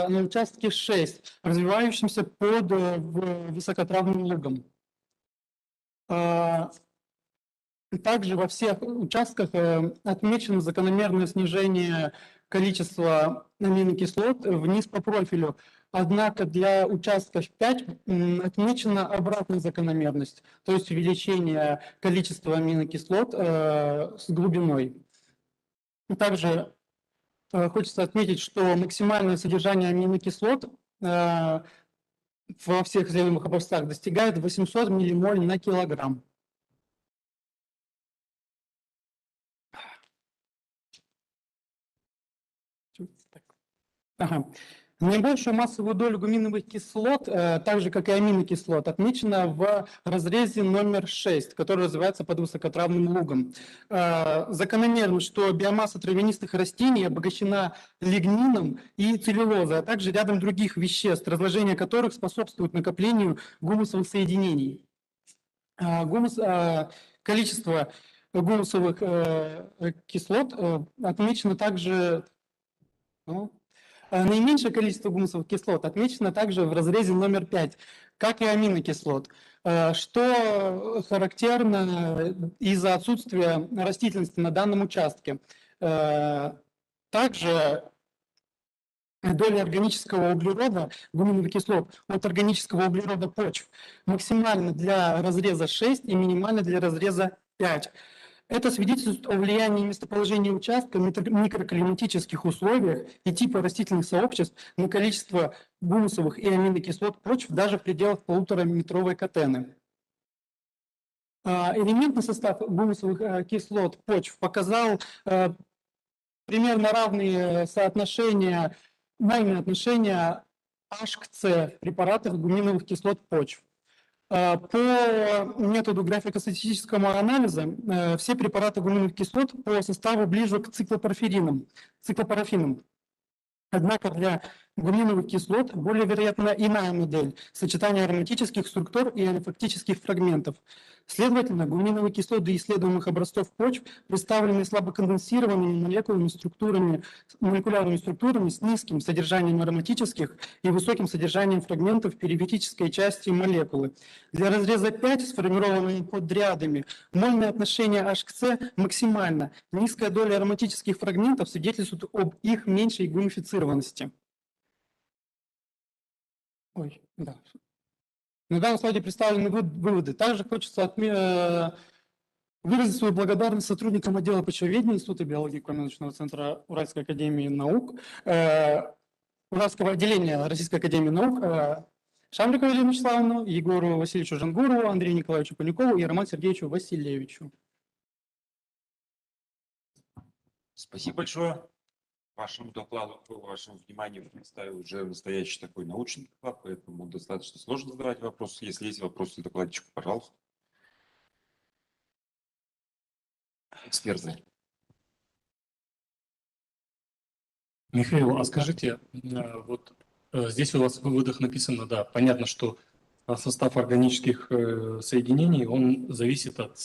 P: на участке 6, развивающемся под высокотравным лугом. Также во всех участках отмечено закономерное снижение количества аминокислот вниз по профилю. Однако для участков 5 отмечена обратная закономерность, то есть увеличение количества аминокислот с глубиной. Также хочется отметить, что максимальное содержание аминокислот во всех исследуемых образцах достигает 800 миллимоль на килограмм. Наибольшую массовую долю гуминовых кислот, так же как и аминокислот, отмечена в разрезе номер 6, который развивается под высокотравным лугом. Закономерно, что биомасса травянистых растений обогащена лигнином и целлюлозой, а также рядом других веществ, разложение которых способствует накоплению гумусовых соединений. Количество гумусовых кислот отмечено также... Наименьшее количество гумусовых кислот отмечено также в разрезе номер 5, как и аминокислот, что характерно из-за отсутствия растительности на данном участке. Также доля органического углерода гуминовых кислот от органического углерода почв максимально для разреза 6 и минимально для разреза 5. Это свидетельствует о влиянии местоположения участка, микроклиматических условиях и типа растительных сообществ на количество гумусовых и аминокислот почв даже в пределах 1,5-метровой катены. Элементный состав гумусовых кислот почв показал примерно равные соотношения, равные отношения H к C в препаратах гуминовых кислот почв. По методу графико-статистического анализа все препараты гуминовых кислот по составу ближе к циклопарафинам. Однако для гуминовых кислот, более вероятно иная модель сочетания ароматических структур и алифактических фрагментов. Следовательно, гуминовые кислоты исследуемых образцов почв представлены слабоконденсированными молекулярными структурами с низким содержанием ароматических и высоким содержанием фрагментов периферической части молекулы. Для разреза 5, сформированного подрядами, мольное отношение H к C максимально. Низкая доля ароматических фрагментов свидетельствует об их меньшей гумифицированности. Ой, да. На данном слайде представлены выводы. Также хочется выразить свою благодарность сотрудникам отдела почвоведения Института биологии Коми-научного центра Уральской академии наук, Уральского отделения Российской академии наук, Шамрикову Елену Вячеславовну, Егору Васильевичу Жангурову, Андрею Николаевичу Полякову и Роману Сергеевичу Васильевичу.
F: Спасибо большое. Вашему докладу, вашему вниманию представил уже настоящий такой научный доклад, поэтому достаточно сложно задавать вопросы. Если есть вопросы докладчику, пожалуйста. Эксперты.
A: Михаил, а скажите, вот здесь у вас в выводах написано, да, понятно, что состав органических соединений, он зависит от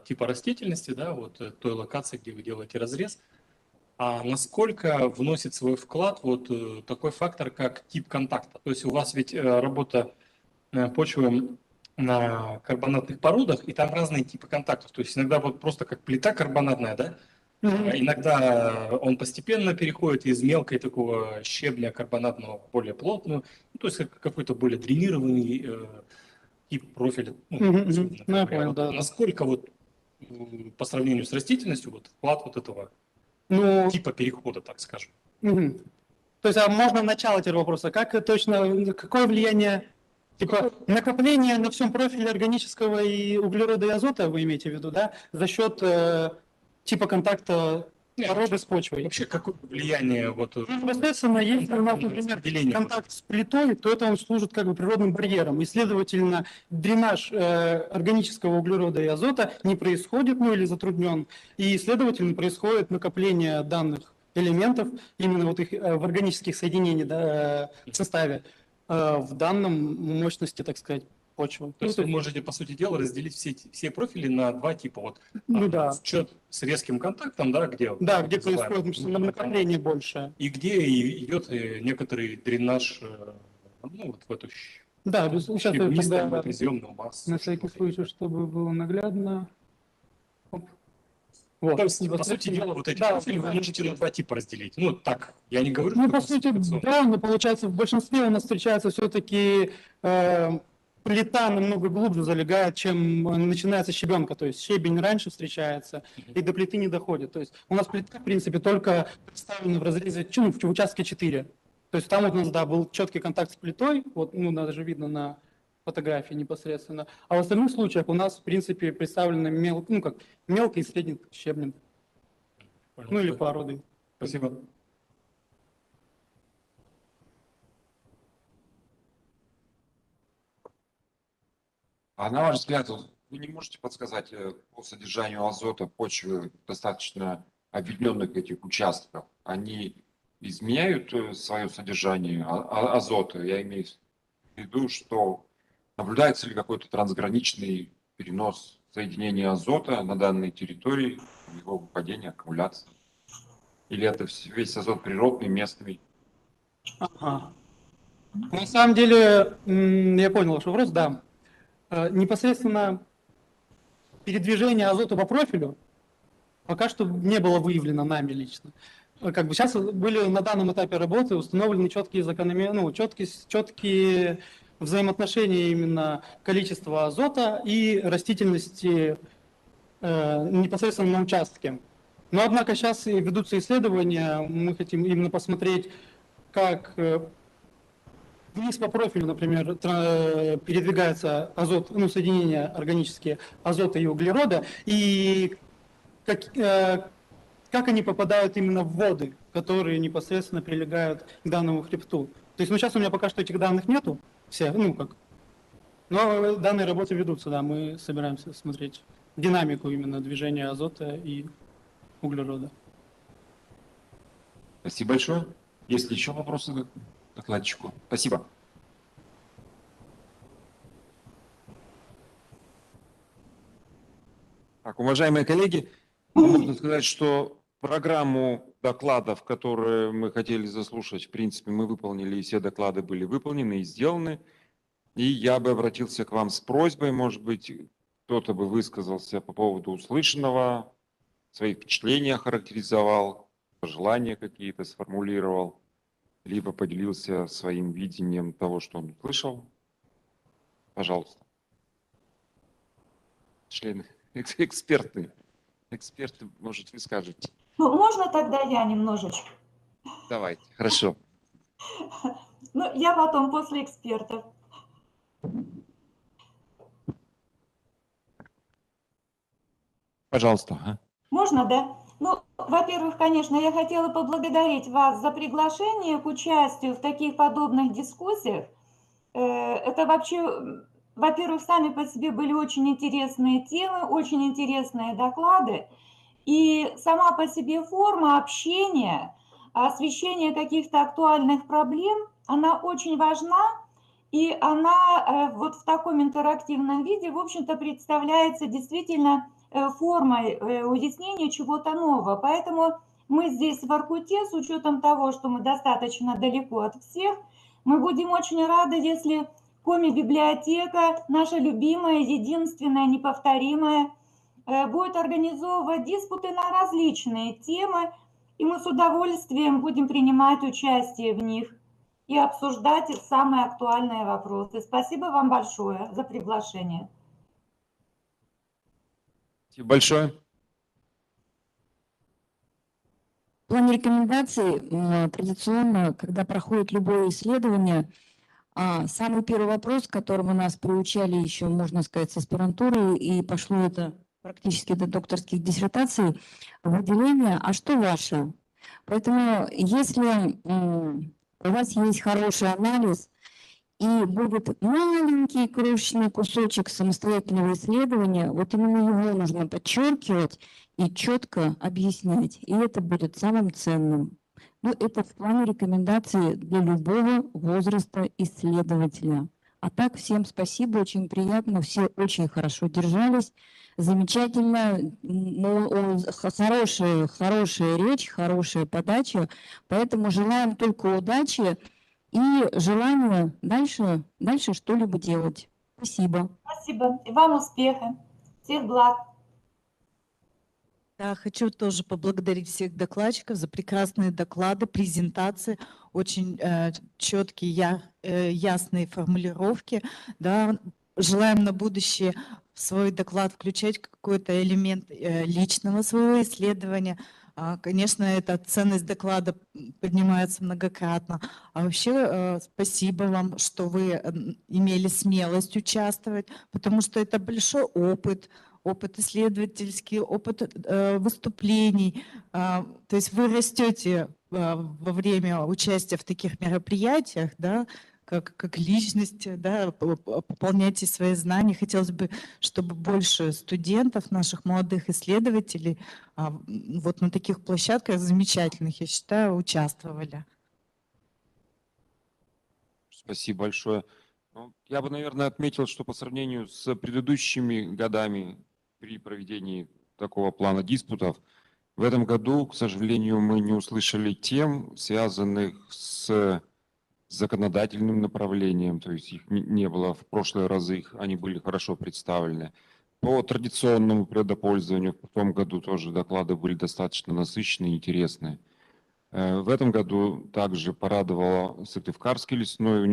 A: типа растительности, да, вот той локации, где вы делаете разрез. А насколько вносит свой вклад вот такой фактор, как тип контакта? То есть у вас ведь работа почвы на карбонатных породах, и там разные типы контактов. То есть иногда вот просто как плита карбонатная, да? Иногда он постепенно переходит из мелкой такого щебня карбонатного в более плотную, ну, то есть какой-то более дренированный тип профиля.
P: Я понял, да.
A: Насколько вот по сравнению с растительностью вот вклад вот этого типа перехода, так скажем.
P: То есть, а можно начало этого вопроса? Как точно, какое влияние, типа накопление на всем профиле органического и углерода и азота, вы имеете в виду, да, за счет типа контакта породы с почвой?
A: Вообще, какое влияние вот...
P: Непосредственно, если у нас, например, контакт с плитой, то это он служит как бы природным барьером. И, следовательно, дренаж органического углерода и азота не происходит, ну или затруднен. И, следовательно, происходит накопление данных элементов, именно вот их в органических соединениях, да, в составе, в данном мощности, так сказать, почвы.
A: То есть вы можете, по сути дела, разделить все профили на два типа. Вот,
P: да.
A: С резким контактом, да, где
P: происходит накопление больше.
A: И где идет некоторый дренаж ну, вот в эту
P: сейчас я
A: изъемную массу.
P: На всякий случай, чтобы было наглядно.
A: Вот. То есть, по сути дела, вот эти профили вы можете на два типа разделить. Ну, так, я не говорю,
P: по сути, да, но получается, в большинстве у нас встречается все-таки плита намного глубже залегает, чем начинается с щебенка. То есть щебень раньше встречается и до плиты не доходит. То есть у нас плита, в принципе, только представлена в разрезе, в участке 4. То есть там вот у нас, да, был четкий контакт с плитой, вот, ну, даже видно на фотографии непосредственно. А в остальных случаях у нас, в принципе, представлено мелкий и средний щебень. Ну или породы.
A: Спасибо.
F: А на ваш взгляд, вы не можете подсказать по содержанию азота почвы достаточно объединенных этих участков? Они изменяют свое содержание азота? Я имею в виду, что наблюдается ли какой-то трансграничный перенос соединения азота на данной территории, его выпадение, аккумуляция? Или это весь азот природный, местный?
P: Ага. На самом деле, я понял ваш вопрос, да. Непосредственно передвижение азота по профилю пока что не было выявлено нами лично. Как бы сейчас были на данном этапе работы установлены четкие четкие взаимоотношения именно количества азота и растительности непосредственно на участке. Но однако сейчас ведутся исследования, мы хотим именно посмотреть, как вниз по профилю, например, передвигается азот, соединения органические азота и углерода, и как они попадают именно в воды, которые непосредственно прилегают к данному хребту. То есть, сейчас у меня пока что этих данных нету, но данные работы ведутся, да, мы собираемся смотреть динамику именно движения азота и углерода.
F: Спасибо большое. Есть ли еще вопросы к докладчику? Спасибо. Так, уважаемые коллеги, можно сказать, что программу докладов, которые мы хотели заслушать, в принципе, мы выполнили, и все доклады были выполнены и сделаны. И я бы обратился к вам с просьбой, может быть, кто-то бы высказался по поводу услышанного, свои впечатления характеризовал, пожелания какие-то сформулировал, либо поделился своим видением того, что он услышал. Пожалуйста. Члены, эксперты, может, вы скажете.
N: Ну, можно тогда я немножечко?
F: Давайте, хорошо.
N: Ну, я потом после экспертов.
F: Пожалуйста. Ага.
N: Можно, да? Ну, во-первых, конечно, я хотела поблагодарить вас за приглашение к участию в таких подобных дискуссиях. Это вообще, во-первых, сами по себе были очень интересные темы, очень интересные доклады. И сама по себе форма общения, освещение каких-то актуальных проблем, она очень важна. И она вот в таком интерактивном виде, в общем-то, представляется действительно формой уяснения чего-то нового. Поэтому мы здесь в Воркуте, с учетом того, что мы достаточно далеко от всех, мы будем очень рады, если Коми-библиотека, наша любимая, единственная, неповторимая, будет организовывать диспуты на различные темы, и мы с удовольствием будем принимать участие в них и обсуждать самые актуальные вопросы. Спасибо вам большое за приглашение.
F: Спасибо большое.
J: В плане рекомендаций традиционно, когда проходит любое исследование, самый первый вопрос, к которому нас приучали еще, можно сказать, с аспирантуры, и пошло это практически до докторских диссертаций, выделение, а что ваше? Поэтому если у вас есть хороший анализ, и будет маленький крошечный кусочек самостоятельного исследования, вот именно его нужно подчеркивать и четко объяснять. И это будет самым ценным. Ну, это в плане рекомендаций для любого возраста исследователя. А так, всем спасибо, очень приятно, все очень хорошо держались, замечательно, хорошая речь, хорошая подача, поэтому желаем только удачи и желание дальше что-либо делать. Спасибо.
N: Спасибо. И вам успеха. Всех благ.
H: Да, хочу тоже поблагодарить всех докладчиков за прекрасные доклады, презентации, очень четкие, ясные формулировки. Да. Желаем на будущее в свой доклад включать какой-то элемент личного своего исследования. Конечно, эта ценность доклада поднимается многократно. А вообще спасибо вам, что вы имели смелость участвовать, потому что это большой опыт исследовательский, опыт выступлений. То есть вы растете во время участия в таких мероприятиях, да, как личность, да, пополняйте свои знания. Хотелось бы, чтобы больше студентов, наших молодых исследователей вот на таких площадках замечательных, я считаю, участвовали.
F: Спасибо большое. Ну, я бы, наверное, отметил, что по сравнению с предыдущими годами при проведении такого плана диспутов, в этом году, к сожалению, мы не услышали тем, связанных с законодательным направлением, то есть их не было в прошлые разы, они были хорошо представлены. По традиционному природопользованию в том году тоже доклады были достаточно насыщенные и интересные. В этом году также порадовало Сыктывкарский лесной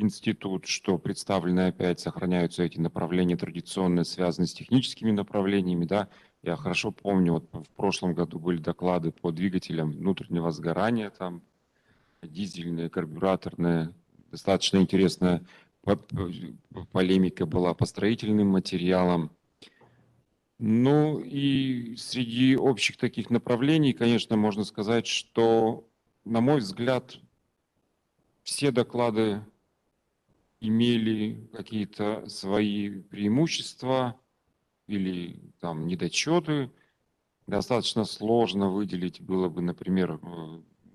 F: институт, что представлены опять, сохраняются эти направления традиционные, связанные с техническими направлениями. Да? Я хорошо помню, вот в прошлом году были доклады по двигателям внутреннего сгорания, там дизельные, карбюраторные. Достаточно интересная полемика была по строительным материалам. Ну и среди общих таких направлений, конечно, можно сказать, что, на мой взгляд, все доклады имели какие-то свои преимущества или там недочеты. Достаточно сложно выделить было бы, например,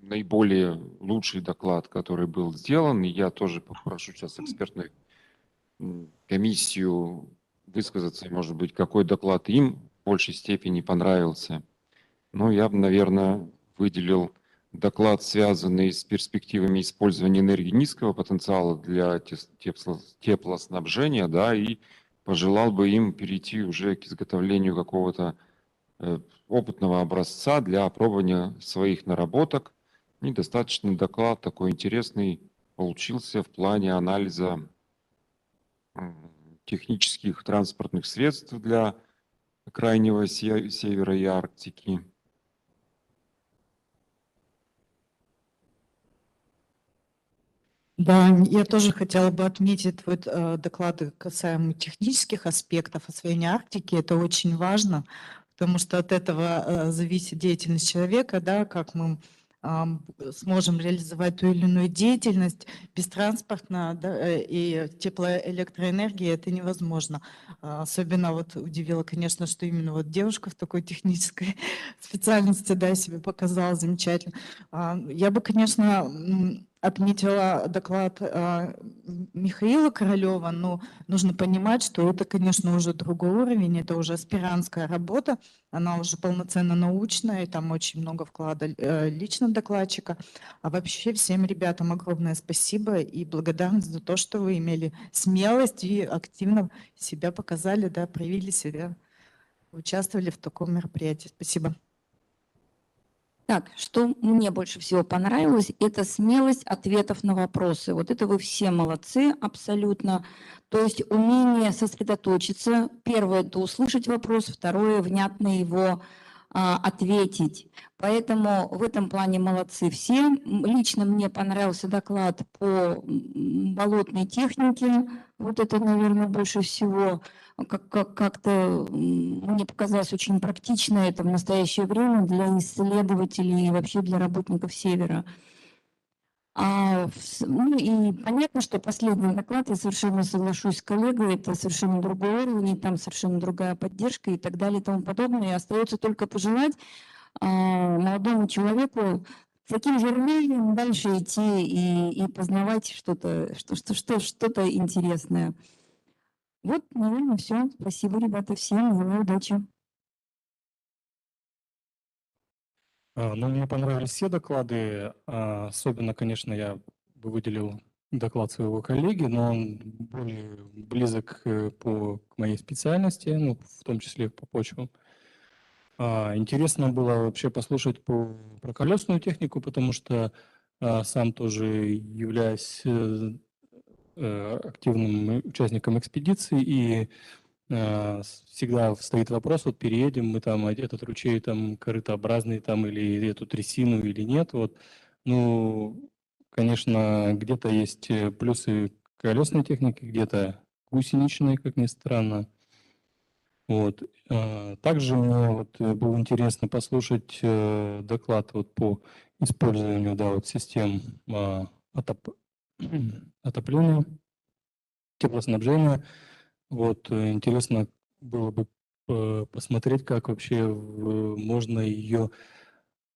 F: наиболее лучший доклад, который был сделан. И я тоже попрошу сейчас экспертную комиссию высказаться, может быть, какой доклад им в большей степени понравился. Но я бы, наверное, выделил доклад, связанный с перспективами использования энергии низкого потенциала для теплоснабжения, да, и пожелал бы им перейти уже к изготовлению какого-то опытного образца для опробования своих наработок. И достаточно доклад такой интересный получился в плане анализа технических транспортных средств для крайнего севера и Арктики.
H: Да, я тоже хотела бы отметить твой доклады касаемо технических аспектов освоения Арктики. Это очень важно, потому что от этого зависит деятельность человека, да, как мы сможем реализовать ту или иную деятельность. Бестранспортно, да, и теплоэлектроэнергии это невозможно. Особенно вот удивило, конечно, что именно вот девушка в такой технической специальности, да, себя показала замечательно. Я бы, конечно, отметила доклад Михаила Королева, но нужно понимать, что это, конечно, уже другой уровень, это уже аспирантская работа, она уже полноценно научная, и там очень много вклада лично докладчика. А вообще всем ребятам огромное спасибо и благодарность за то, что вы имели смелость и активно себя показали, да, проявили себя, участвовали в таком мероприятии. Спасибо.
J: Так, что мне больше всего понравилось, это смелость ответов на вопросы. Вот это вы все молодцы абсолютно. То есть умение сосредоточиться. Первое – это услышать вопрос, второе – внятно его ответить. Поэтому в этом плане молодцы все. Лично мне понравился доклад по болотной технике. Вот это, наверное, больше всего как-то мне показалось очень практично это в настоящее время для исследователей и вообще для работников Севера. Ну и понятно, что последний доклад, я совершенно соглашусь с коллегой, это совершенно другой уровень, там совершенно другая поддержка и так далее и тому подобное. И остается только пожелать молодому человеку таким же рвением дальше идти и познавать что-то интересное. Вот, наверное, все. Спасибо, ребята, всем. Желаю удачи.
A: Ну, мне понравились все доклады. Особенно, конечно, я бы выделил доклад своего коллеги, но он более близок к моей специальности, ну, в том числе по почвам. Интересно было вообще послушать про колесную технику, потому что сам тоже являюсь активным участником экспедиции, и всегда стоит вопрос, вот переедем мы там, этот ручей там корытообразный там или эту трясину или нет. Вот. Ну, конечно, где-то есть плюсы колесной техники, где-то гусеничной, как ни странно. Вот. Также мне вот было интересно послушать доклад вот по использованию, да, вот систем отопления, теплоснабжения. Вот интересно было бы посмотреть, как вообще можно ее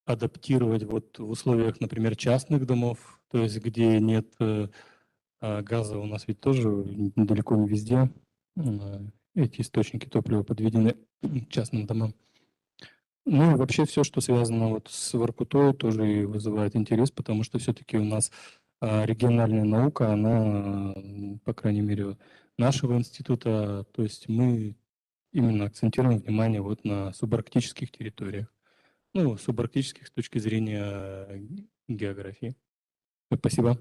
A: адаптировать вот в условиях, например, частных домов, то есть где нет газа, у нас ведь тоже далеко не везде эти источники топлива подведены к частным домам. Ну и вообще все, что связано вот с Воркутой, тоже и вызывает интерес, потому что все-таки у нас региональная наука, она, по крайней мере, нашего института, то есть мы именно акцентируем внимание вот на субарктических территориях. Ну, субарктических с точки зрения географии. Спасибо.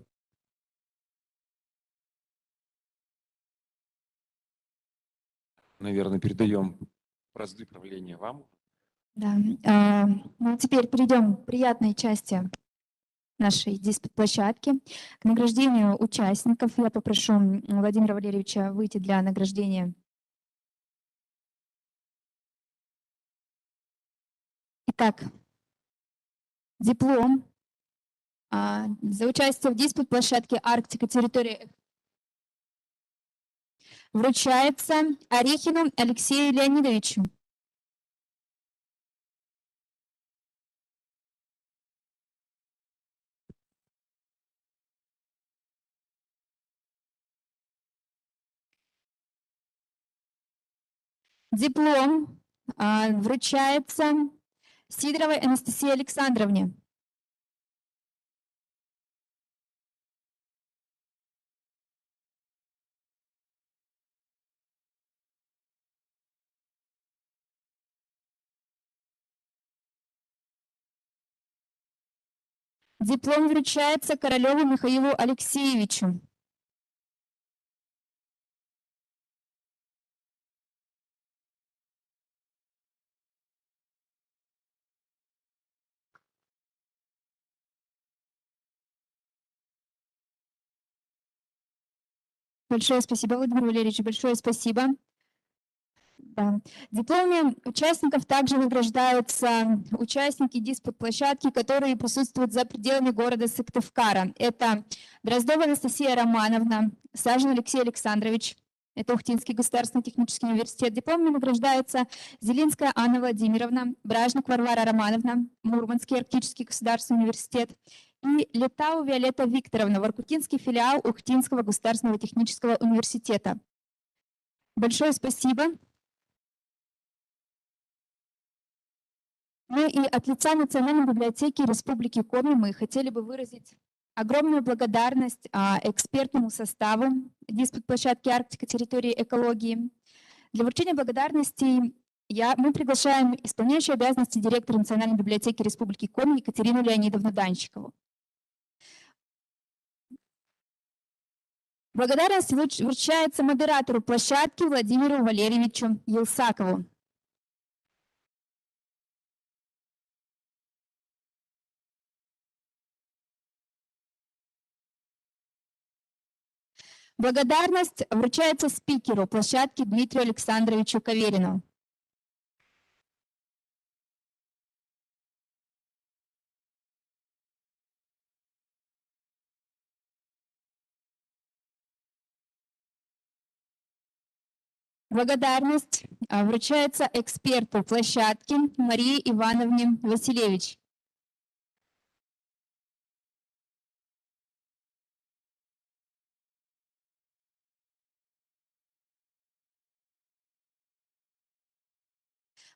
F: Наверное, передаем бразды правления вам.
B: Да. Ну, теперь перейдем к приятной части нашей диспут-площадки, к награждению участников. Я попрошу Владимира Валерьевича выйти для награждения. Итак, диплом за участие в диспут-площадке «Арктика. Территория» вручается Орехину Алексею Леонидовичу. Диплом вручается Сидоровой Анастасии Александровне. Диплом вручается Королеву Михаилу Алексеевичу. Большое спасибо, Владимир Валерьевич, большое спасибо. Да. Дипломами участников также награждаются участники диспут-площадки, которые присутствуют за пределами города Сыктывкара. Это Дроздова Анастасия Романовна, Сажин Алексей Александрович, это Ухтинский государственный технический университет. Дипломами награждается Зелинская Анна Владимировна, Бражник Варвара Романовна, Мурманский арктический государственный университет и Летау Виолетта Викторовна, Воркутинский филиал Ухтинского государственного технического университета. Большое спасибо. Ну и от лица Национальной библиотеки Республики Коми мы хотели бы выразить огромную благодарность экспертному составу диспут-площадки «Арктика. Территории экологии». Для вручения благодарностей мы приглашаем исполняющую обязанности директора Национальной библиотеки Республики Коми Екатерину Леонидовну Данчикову. Благодарность вручается модератору площадки Владимиру Валерьевичу Елсакову. Благодарность вручается спикеру площадки Дмитрию Александровичу Каверину. Благодарность вручается эксперту площадки Марии Ивановне Василевич.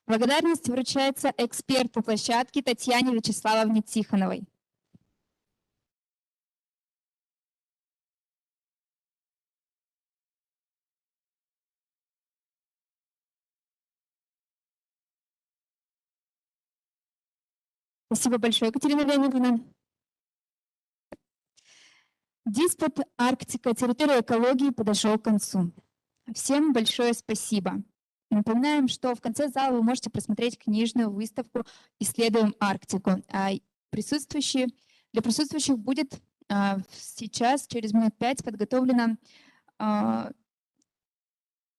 B: Благодарность вручается эксперту площадки Татьяне Вячеславовне Тихоновой. Спасибо большое, Екатерина Леонидовна. Диспут «Арктика. Территория экологии» подошел к концу. Всем большое спасибо. Напоминаем, что в конце зала вы можете просмотреть книжную выставку «Исследуем Арктику». Для присутствующих будет сейчас, через минут 5, подготовлена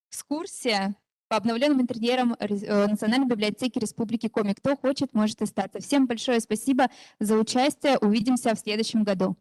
B: экскурсия по обновленным интерьерам Национальной библиотеки Республики Коми. Кто хочет, может остаться. Всем большое спасибо за участие. Увидимся в следующем году.